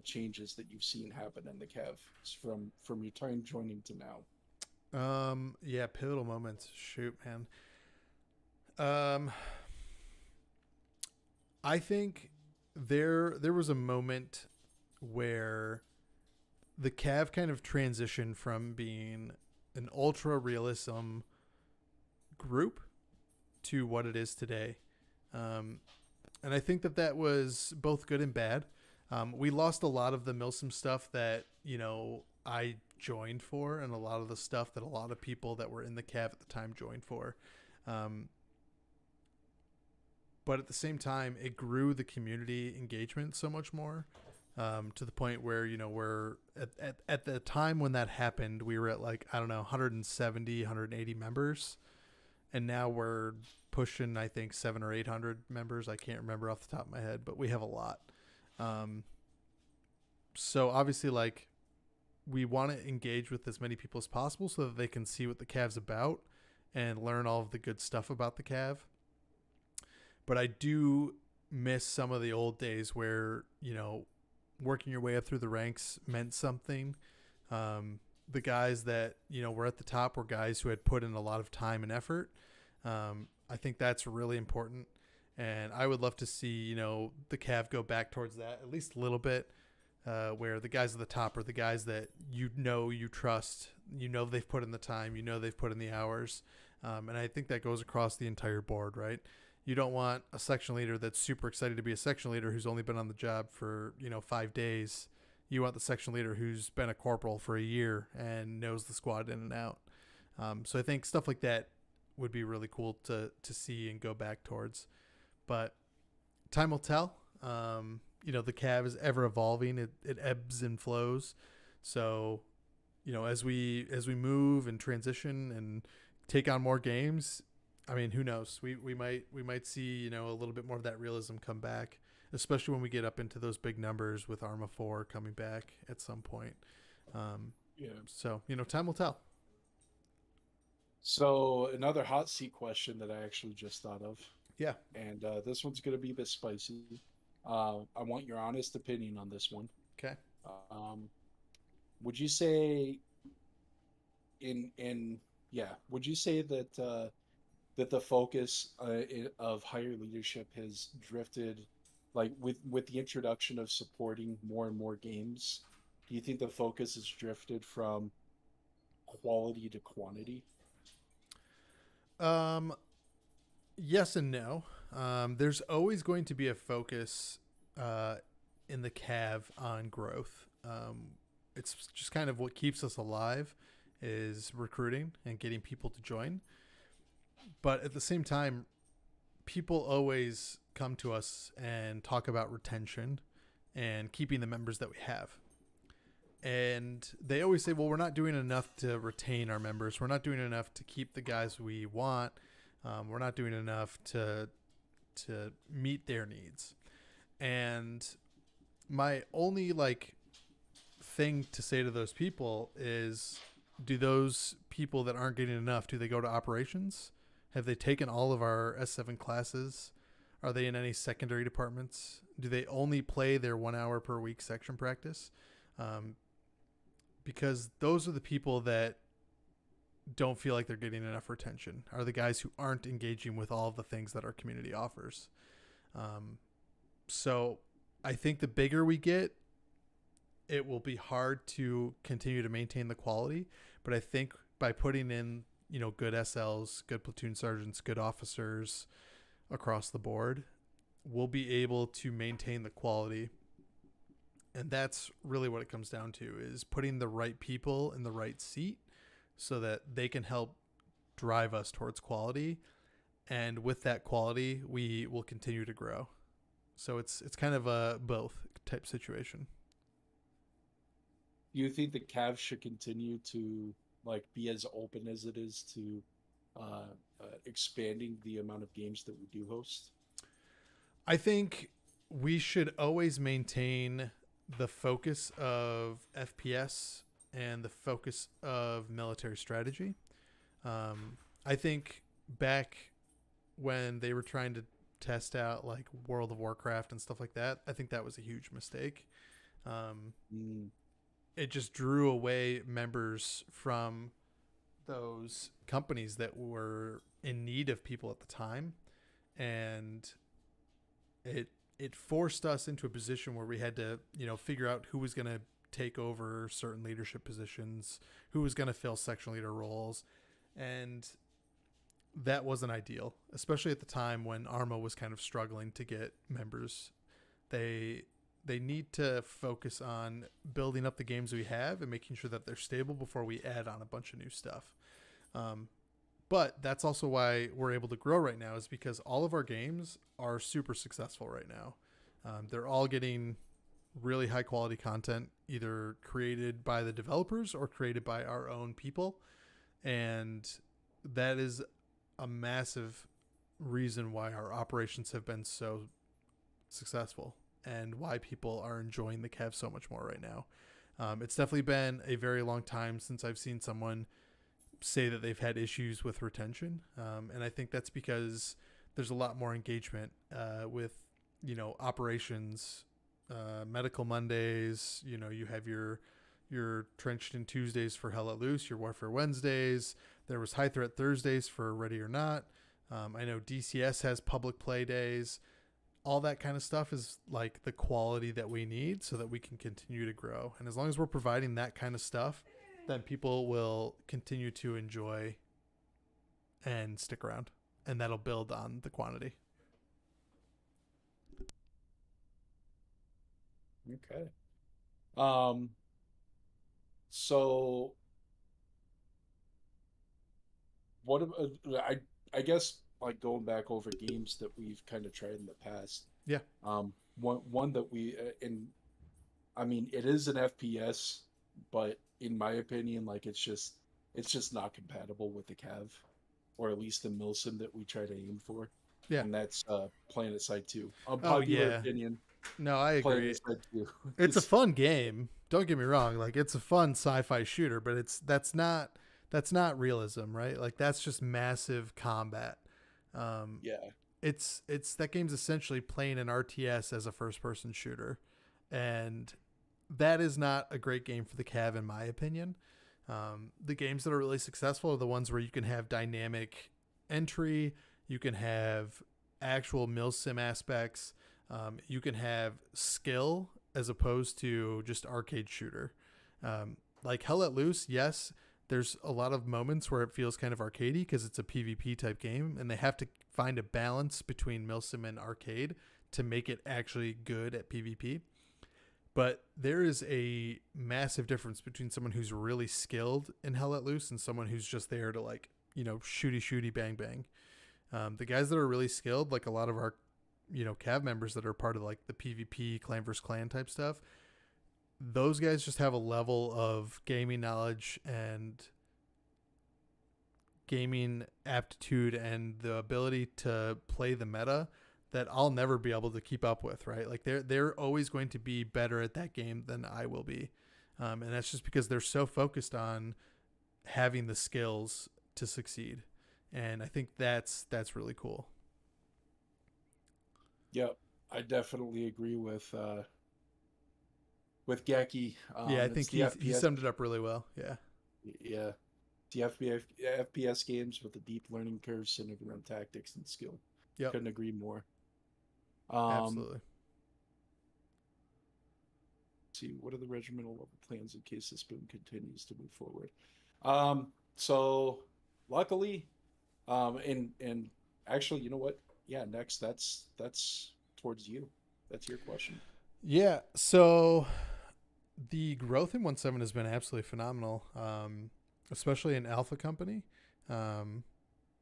changes that you've seen happen in the Cav from your time joining to now? Yeah, pivotal moments. Shoot, man. I think there was a moment where the Cav kind of transitioned from being an ultra realism group to what it is today. And I think that was both good and bad. We lost a lot of the Milsim stuff that, I joined for, and a lot of the stuff that a lot of people that were in the Cav at the time joined for. But at the same time, it grew the community engagement so much more, to the point where, we're at the time when that happened, we were at 170, 180 members. And now we're pushing, I think, 700 or 800 members. I can't remember off the top of my head, but we have a lot. So obviously, we want to engage with as many people as possible so that they can see what the Cav's about and learn all of the good stuff about the Cav. But I do miss some of the old days where, working your way up through the ranks meant something. The guys that, were at the top were guys who had put in a lot of time and effort. I think that's really important. And I would love to see, the Cav go back towards that at least a little bit, where the guys at the top are the guys that you trust, they've put in the time, they've put in the hours. And I think that goes across the entire board, right? You don't want a section leader that's super excited to be a section leader who's only been on the job for, 5 days. You want the section leader who's been a corporal for a year and knows the squad in and out. So I think stuff like that would be really cool to see and go back towards. But time will tell. the Cav is ever evolving. It ebbs and flows. So as we move and transition and take on more games, I mean, who knows? We might see a little bit more of that realism come back, especially when we get up into those big numbers with Arma 4 coming back at some point. Um, Yeah. so time will tell. So another hot seat question that I actually just thought of, Yeah. and this one's going to be a bit spicy. I want your honest opinion on this one. Okay. Um, would you say in yeah, would you say that that the focus of higher leadership has drifted, like with the introduction of supporting more and more games? Do you think the focus has drifted from quality to quantity? Um, yes and no. There's always going to be a focus uh, in the Cav on growth. It's just kind of what keeps us alive is recruiting and getting people to join. But at the same time, people always come to us and talk about retention and keeping the members that we have. And they always say, well, we're not doing enough to retain our members. We're not doing enough to keep the guys we want. We're not doing enough to meet their needs. And my only thing to say to those people is, do those people that aren't getting enough, do they go to operations? Have they taken all of our S7 classes? Are they in any secondary departments? Do they only play their 1 hour per week section practice? Because those are the people that don't feel like they're getting enough retention, are the guys who aren't engaging with all of the things that our community offers. So I think the bigger we get, it will be hard to continue to maintain the quality. But I think by putting in, good SLs, good platoon sergeants, good officers across the board, we'll be able to maintain the quality. And that's really what it comes down to, is putting the right people in the right seat so that they can help drive us towards quality. And with that quality, we will continue to grow. So it's kind of a both type situation. Do you think the Cavs should continue to be as open as it is to expanding the amount of games that we do host? I think we should always maintain the focus of FPS and the focus of military strategy. I think back when they were trying to test out World of Warcraft and stuff like that, I think that was a huge mistake. Um, Mm, it just drew away members from those companies that were in need of people at the time, and it it forced us into a position where we had to figure out who was going to take over certain leadership positions, who was going to fill section leader roles, and that wasn't ideal, especially at the time when Arma was kind of struggling to get members. They need to focus on building up the games we have and making sure that they're stable before we add on a bunch of new stuff. Um, but that's also why we're able to grow right now, is because all of our games are super successful right now. They're all getting really high quality content, either created by the developers or created by our own people. And that is a massive reason why our operations have been so successful and why people are enjoying the Cav so much more right now. It's definitely been a very long time since I've seen someone say that they've had issues with retention. And I think that's because there's a lot more engagement with, operations, medical Mondays. You have your Trenched in Tuesdays for Hell Let Loose, your Warfare Wednesdays. There was High Threat Thursdays for Ready or Not. I know DCS has public play days. All that kind of stuff is the quality that we need so that we can continue to grow. And as long as we're providing that kind of stuff, then people will continue to enjoy and stick around. And that'll build on the quantity. okay. Um, so what I guess going back over games that we've kind of tried in the past. Yeah. Um, one that we in I mean, it is an FPS, but in my opinion, like it's just not compatible with the Cav, or at least the milsim that we try to aim for, Yeah. and that's Planet Side 2. Oh Unpopular yeah. opinion, No, I agree. Planet Side 2 It's a is fun game. Don't get me wrong. Like it's a fun sci-fi shooter, but that's not realism, right? Like that's just massive combat. Um, yeah, it's that game's essentially playing an RTS as a first-person shooter, and that is not a great game for the Cav, in my opinion. The games that are really successful are the ones where you can have dynamic entry, you can have actual milsim aspects, you can have skill as opposed to just arcade shooter. Like Hell Let Loose, yes, there's a lot of moments where it feels kind of arcadey because it's a PvP type game, and they have to find a balance between milsim and arcade to make it actually good at PvP. But there is a massive difference between someone who's really skilled in Hell Let Loose and someone who's just there to like, shooty bang bang. The guys that are really skilled, like a lot of our, Cav members that are part of like the PvP clan versus clan type stuff, those guys just have a level of gaming knowledge and gaming aptitude and the ability to play the meta that I'll never be able to keep up with, right? Like they're always going to be better at that game than I will be, and that's just because they're so focused on having the skills to succeed, and I think that's really cool. yep. I definitely agree with Geki. Yeah, I It's think the he FPS, summed it up really well. Yeah. yeah, the FPS games with a deep learning curve centered around tactics and skill. Yep. Couldn't agree more. Um, Absolutely. see, what are the regimental level plans in case this boom continues to move forward? So luckily, and actually, you know what? Yeah, next that's towards you. That's your question. Yeah. So the growth in 1.7 has been absolutely phenomenal, especially in Alpha Company. Um,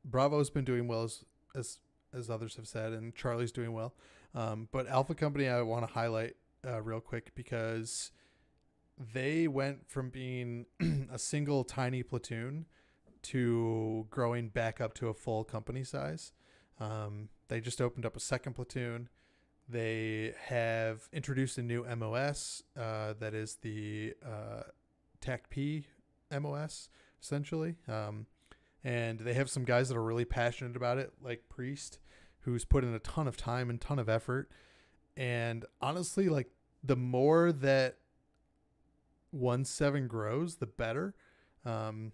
Bravo's been doing well as others have said, and Charlie's doing well. But Alpha Company, I want to highlight real quick because they went from being a single tiny platoon to growing back up to a full company size. They just opened up a second platoon. They have introduced a new MOS that is the TACP MOS, essentially. And they have some guys that are really passionate about it, like Priest, who's put in a ton of time and ton of effort. And honestly, like the more that 1.7 grows, the better. Um,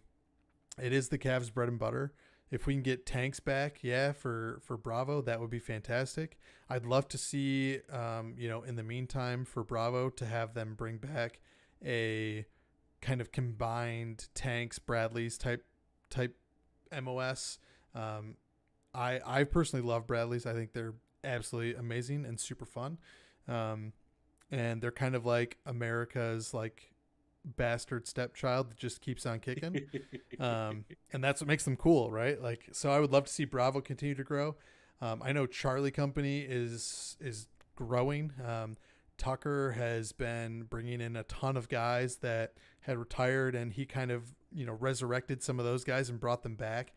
it is the Cavs' bread and butter. If we can get tanks back, yeah, for Bravo, that would be fantastic. I'd love to see, in the meantime, for Bravo to have them bring back a kind of combined tanks, Bradley's type MOS. I personally love Bradley's. I think they're absolutely amazing and super fun. And they're kind of like America's like bastard stepchild that just keeps on kicking. And that's what makes them cool, right? Like, so I would love to see Bravo continue to grow. I know Charlie Company is growing. Tucker has been bringing in a ton of guys that had retired, and he kind of resurrected some of those guys and brought them back.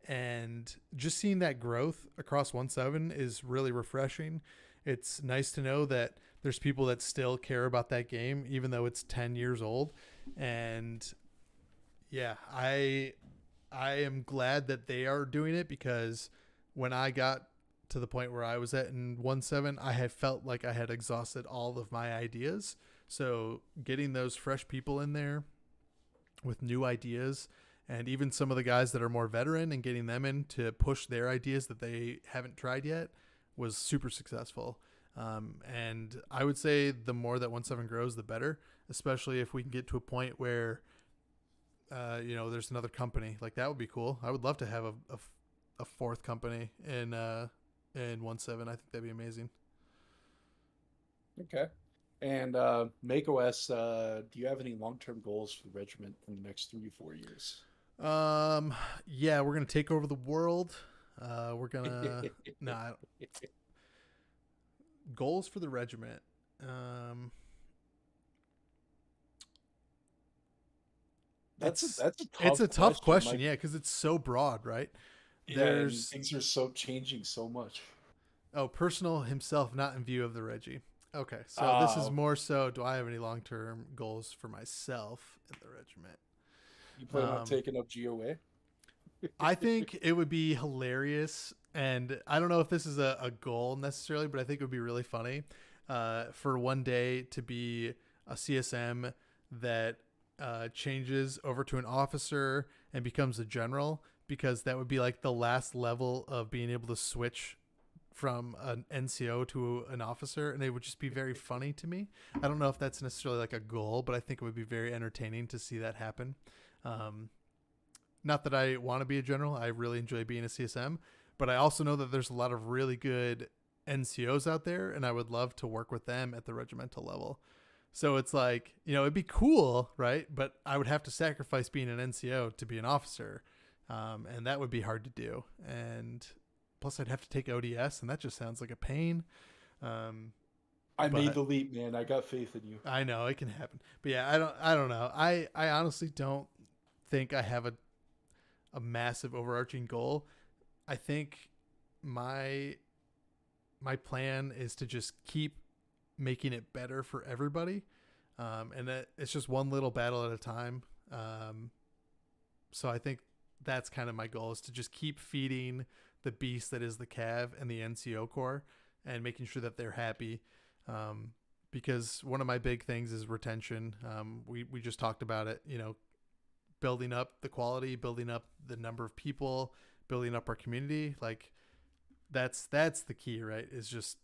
And just seeing that growth across 1.7 is really refreshing. It's nice to know that there's people that still care about that game, even though it's 10 years old. And yeah, I am glad that they are doing it because when I got to the point where I was at in 1.7, I had felt like I had exhausted all of my ideas. So getting those fresh people in there with new ideas, and even some of the guys that are more veteran and getting them in to push their ideas that they haven't tried yet was super successful. And I would say the more that 1.7 grows, the better, especially if we can get to a point where, there's another company. Like that would be cool. I would love to have a fourth company in 1.7. I think that'd be amazing. Okay. And macOS, do you have any long-term goals for the regiment in the next 3 to 4 years? Yeah, we're gonna take over the world. We're gonna nah, Goals for the regiment. Um, That's a it's tough a tough question. question, Like, yeah, because it's so broad, right? yeah, and There's things are so changing so much. personal himself, not in view of the Reggie. Okay, so this is Ah, more so. Do I have any long term goals for myself in the regiment? you plan on Um, taking up GOA? I think it would be hilarious, and I don't know if this is a goal necessarily, but I think it would be really funny for one day to be a CSM that changes over to an officer and becomes a general, because that would be like the last level of being able to switch from an NCO to an officer, and it would just be very funny to me. I don't know if that's necessarily like a goal, but I think it would be very entertaining to see that happen. Um, Not that I want to be a general. I really enjoy being a CSM, but I also know that there's a lot of really good NCOs out there, and I would love to work with them at the regimental level. So it's like, it'd be cool, right? But I would have to sacrifice being an NCO to be an officer, and that would be hard to do. And plus, I'd have to take ODS, and that just sounds like a pain. Um, I made but the leap, man. I got faith in you. I know it can happen. But yeah, I don't know. I honestly don't think I have a massive overarching goal. I think my my plan is to just keep making it better for everybody, and it's just one little battle at a time. Um, so I think that's kind of my goal, is to just keep feeding the beast that is the Cav and the NCO core, and making sure that they're happy. Um, because one of my big things is retention. We just talked about it. Building up the quality, building up the number of people, building up our community. Like that's the key, right? Is just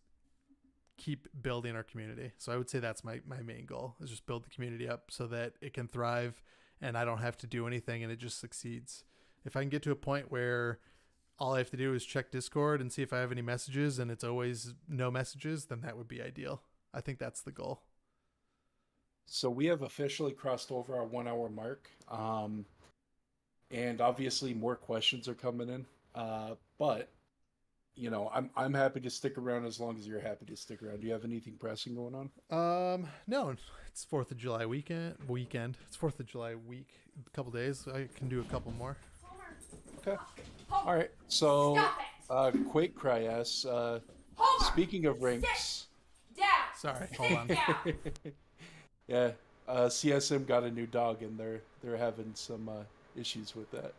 keep building our community. So I would say that's my main goal, is just build the community up so that it can thrive and I don't have to do anything and it just succeeds. If I can get to a point where all I have to do is check Discord and see if I have any messages and it's always no messages, then that would be ideal. I think that's the goal. So we have officially crossed over our 1 hour mark. And obviously more questions are coming in. But I'm happy to stick around as long as you're happy to stick around. Do you have anything pressing going on? No, it's 4th of July weekend. It's 4th of July week. A couple days. I can do a couple more. Okay. All right. So, Quake Cry asks, speaking of ranks, Sorry, hold on. yeah, CSM got a new dog, and they're having some issues with that.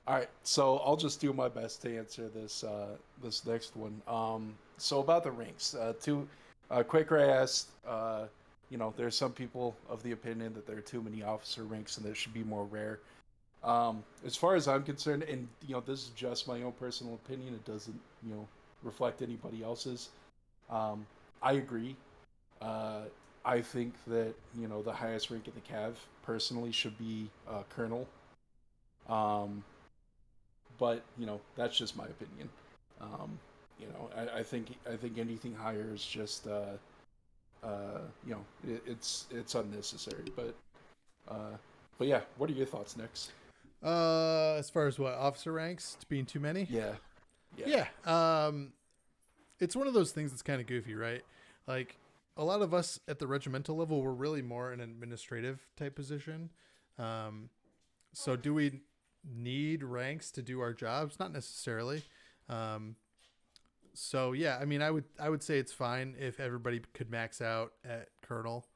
All right, so I'll just do my best to answer this next one. So about the ranks, Quaker asked, there's some people of the opinion that there are too many officer ranks and there should be more rare. As far as I'm concerned, and this is just my own personal opinion, it doesn't reflect anybody else's. I agree. Uh, I think that the highest rank in the Cav personally should be Colonel. Um, but that's just my opinion. I think anything higher is just it's unnecessary. But yeah, what are your thoughts next? As far as what officer ranks, to being too many. Yeah, yeah, Yeah. It's one of those things that's kind of goofy, right? Like a lot of us at the regimental level, we're really more an administrative type position. Um, so do we need ranks to do our jobs? Not necessarily. Um, so yeah, I mean, I would say it's fine if everybody could max out at colonel.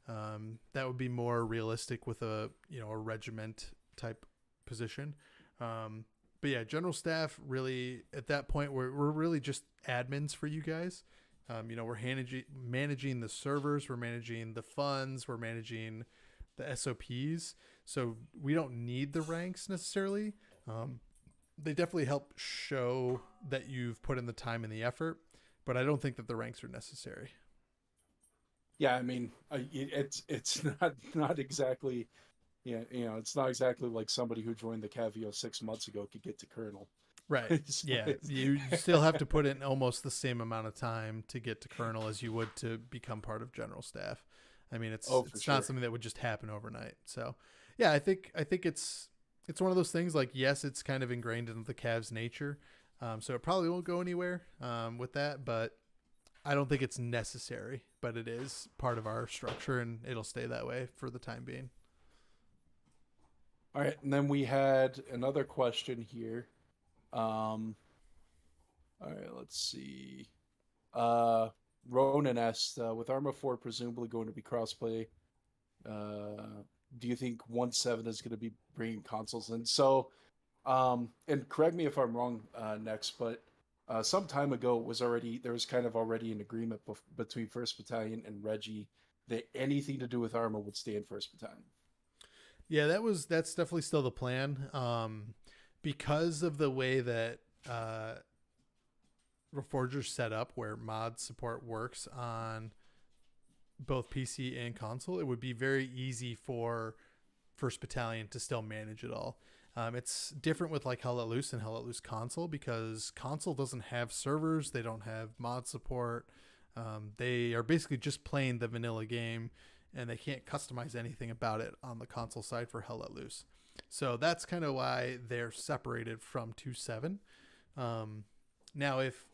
That would be more realistic with a regiment type position. But yeah, general staff really at that point we're really just admins for you guys. We're managing the servers, we're managing the funds, we're managing the SOPs. So we don't need the ranks necessarily. They definitely help show that you've put in the time and the effort, but I don't think that the ranks are necessary. yeah. I mean, it's not exactly. Yeah, it's not exactly like somebody who joined the Cavio 6 months ago could get to Colonel. Right. Yeah. You still have to put in almost the same amount of time to get to colonel as you would to become part of general staff. I mean, it's Oh, for it's sure. not something that would just happen overnight. So, yeah, I think it's it's one of those things like, yes, it's kind of ingrained into the Cavs nature. So it probably won't go anywhere with that, but I don't think it's necessary, but it is part of our structure and it'll stay that way for the time being. All right, and then we had another question here. Um, all right, let's see. Uh, Ronan asked, with Arma 4 presumably going to be crossplay, do you think 1.7 is going to be bringing consoles in? So, and correct me if I'm wrong, next, but some time ago there was kind of already an agreement between First Battalion and Reggie that anything to do with Arma would stay in First Battalion. Yeah, that's definitely still the plan. Because of the way that Reforger's set up, where mod support works on both PC and console, it would be very easy for First Battalion to still manage it all. It's different with like Hell Let Loose and Hell Let Loose console because console doesn't have servers, they don't have mod support. They are basically just playing the vanilla game, and they can't customize anything about it on the console side for Hell Let Loose. So that's kind of why they're separated from 2.7. Now, if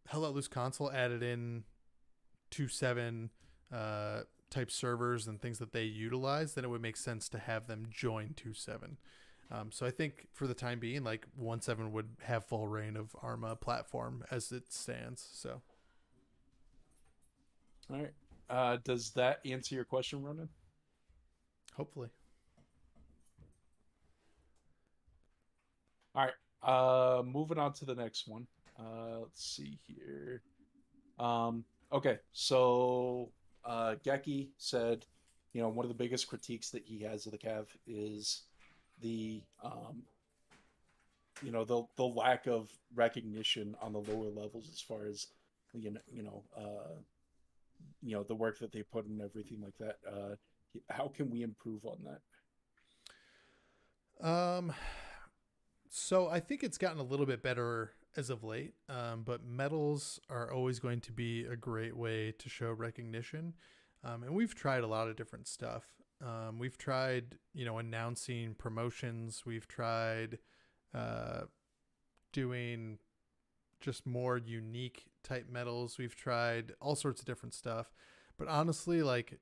Hell Let Loose console added in 2.7 type servers and things that they utilize, then it would make sense to have them join 2.7. So I think for the time being, like 1.7 would have full reign of Arma platform as it stands. So All right. Does that answer your question, Ronan? hopefully. All right. Moving on to the next one. Let's see here. Okay, so Geki said, one of the biggest critiques that he has of the Cav is the the lack of recognition on the lower levels as far as the work that they put in and everything like that. How can we improve on that? Um, so I think it's gotten a little bit better as of late, but medals are always going to be a great way to show recognition. And we've tried a lot of different stuff. We've tried, announcing promotions. We've tried uh, doing just more unique type medals. We've tried all sorts of different stuff. But honestly, like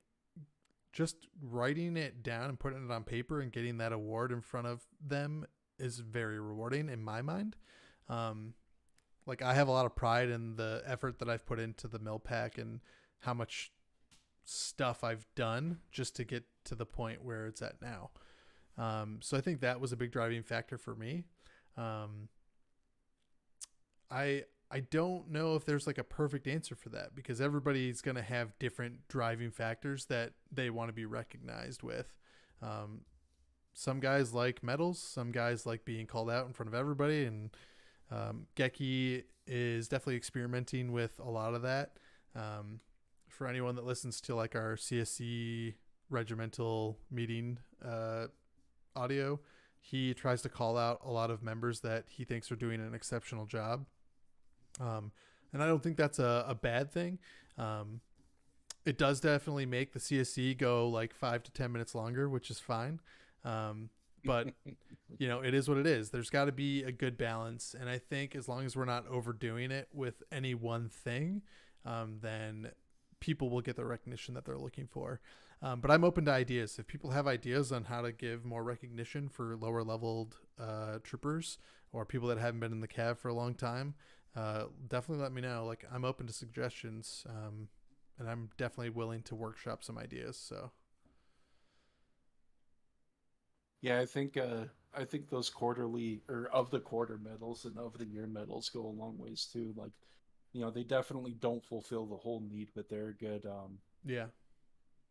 just writing it down and putting it on paper and getting that award in front of them is very rewarding in my mind. Um, like I have a lot of pride in the effort that I've put into the mill pack and how much stuff I've done just to get to the point where it's at now. So I think that was a big driving factor for me. Um, I don't know if there's like a perfect answer for that because everybody's going to have different driving factors that they want to be recognized with. Um, some guys like medals, some guys like being called out in front of everybody, and Geki is definitely experimenting with a lot of that. For anyone that listens to like our CSC regimental meeting audio, he tries to call out a lot of members that he thinks are doing an exceptional job. And I don't think that's a bad thing. It does definitely make the CSC go like 5 to 10 minutes longer, which is fine. But it is what it is. There's got to be a good balance, and I think as long as we're not overdoing it with any one thing, then people will get the recognition that they're looking for. But I'm open to ideas. If people have ideas on how to give more recognition for lower leveled troopers or people that haven't been in the Cav for a long time, definitely let me know. Like I'm open to suggestions, and I'm definitely willing to workshop some ideas. So Yeah, I think those quarterly or of the quarter medals and of the year medals go a long ways too. Like, they definitely don't fulfill the whole need, but they're a good yeah,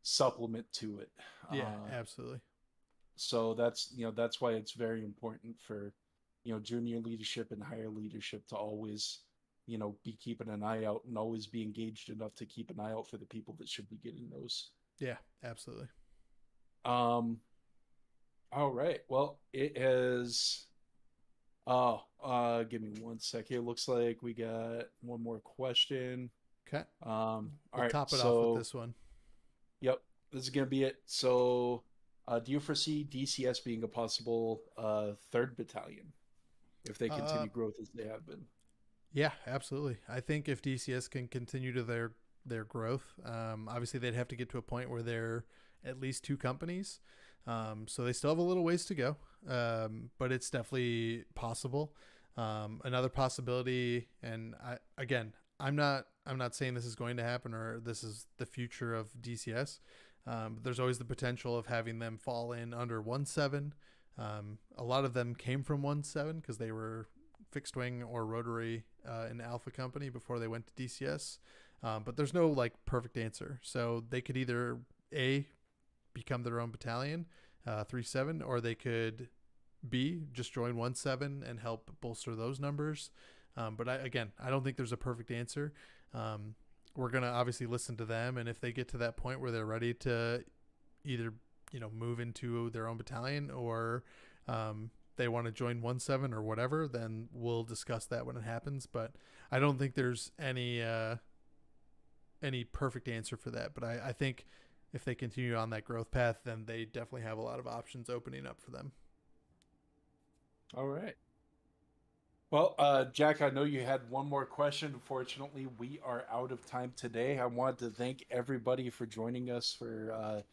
supplement to it. yeah, absolutely. So that's why it's very important for junior leadership and higher leadership to always be keeping an eye out and always be engaged enough to keep an eye out for the people that should be getting those. Yeah, absolutely. Um, all right. Well, it is. Oh, give me one sec here. Looks like we got one more question. Okay, All we'll right. top it off with So, this one. yep, this is gonna be it. So, Do you foresee DCS being a possible third battalion if they Uh, continue growth as they have been? yeah, absolutely. I think if DCS can continue to their growth, obviously they'd have to get to a point where they're at least two companies. So they still have a little ways to go, but it's definitely possible. Another possibility, and I'm not saying this is going to happen or this is the future of DCS. But there's always the potential of having them fall in under 1.7. A lot of them came from 1.7 because they were fixed wing or rotary in Alpha Company before they went to DCS. But there's no like perfect answer. So they could either A, become their own battalion, 3.7, or they could B, just join 1.7 and help bolster those numbers. But I don't think there's a perfect answer. We're going to obviously listen to them. And if they get to that point where they're ready to either, move into their own battalion or they want to join 1.7 or whatever, then we'll discuss that when it happens. But I don't think there's any perfect answer for that. But I think if they continue on that growth path, then they definitely have a lot of options opening up for them. All right. Well, Jack, I know you had one more question. Unfortunately, we are out of time today. I wanted to thank everybody for joining us for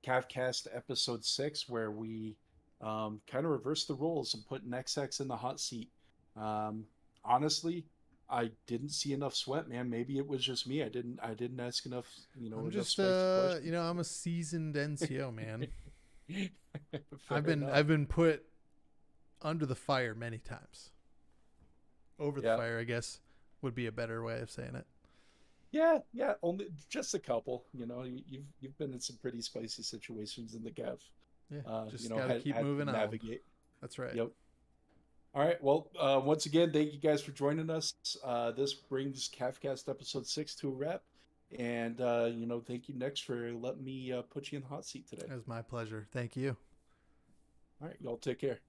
Cav Cast episode 6, where we kind of reversed the roles and put Nexhex in the hot seat. Um, Honestly, I didn't see enough sweat, man. Maybe it was just me. I didn't ask enough, I'm enough just spicy questions. I'm a seasoned NCO man. Fair enough. I've been put under the fire many times. Over the Yeah. fire, I guess, would be a better way of saying it. Yeah, yeah, only just a couple. You've been in some pretty spicy situations in the Gav. Yeah, just got to Had keep moving to on. navigate. That's right. Yep. All right. Well, once again, thank you guys for joining us. This brings CAFcast episode 6 to a wrap, and thank you next for letting me put you in the hot seat today. It was my pleasure. Thank you. All right, y'all take care.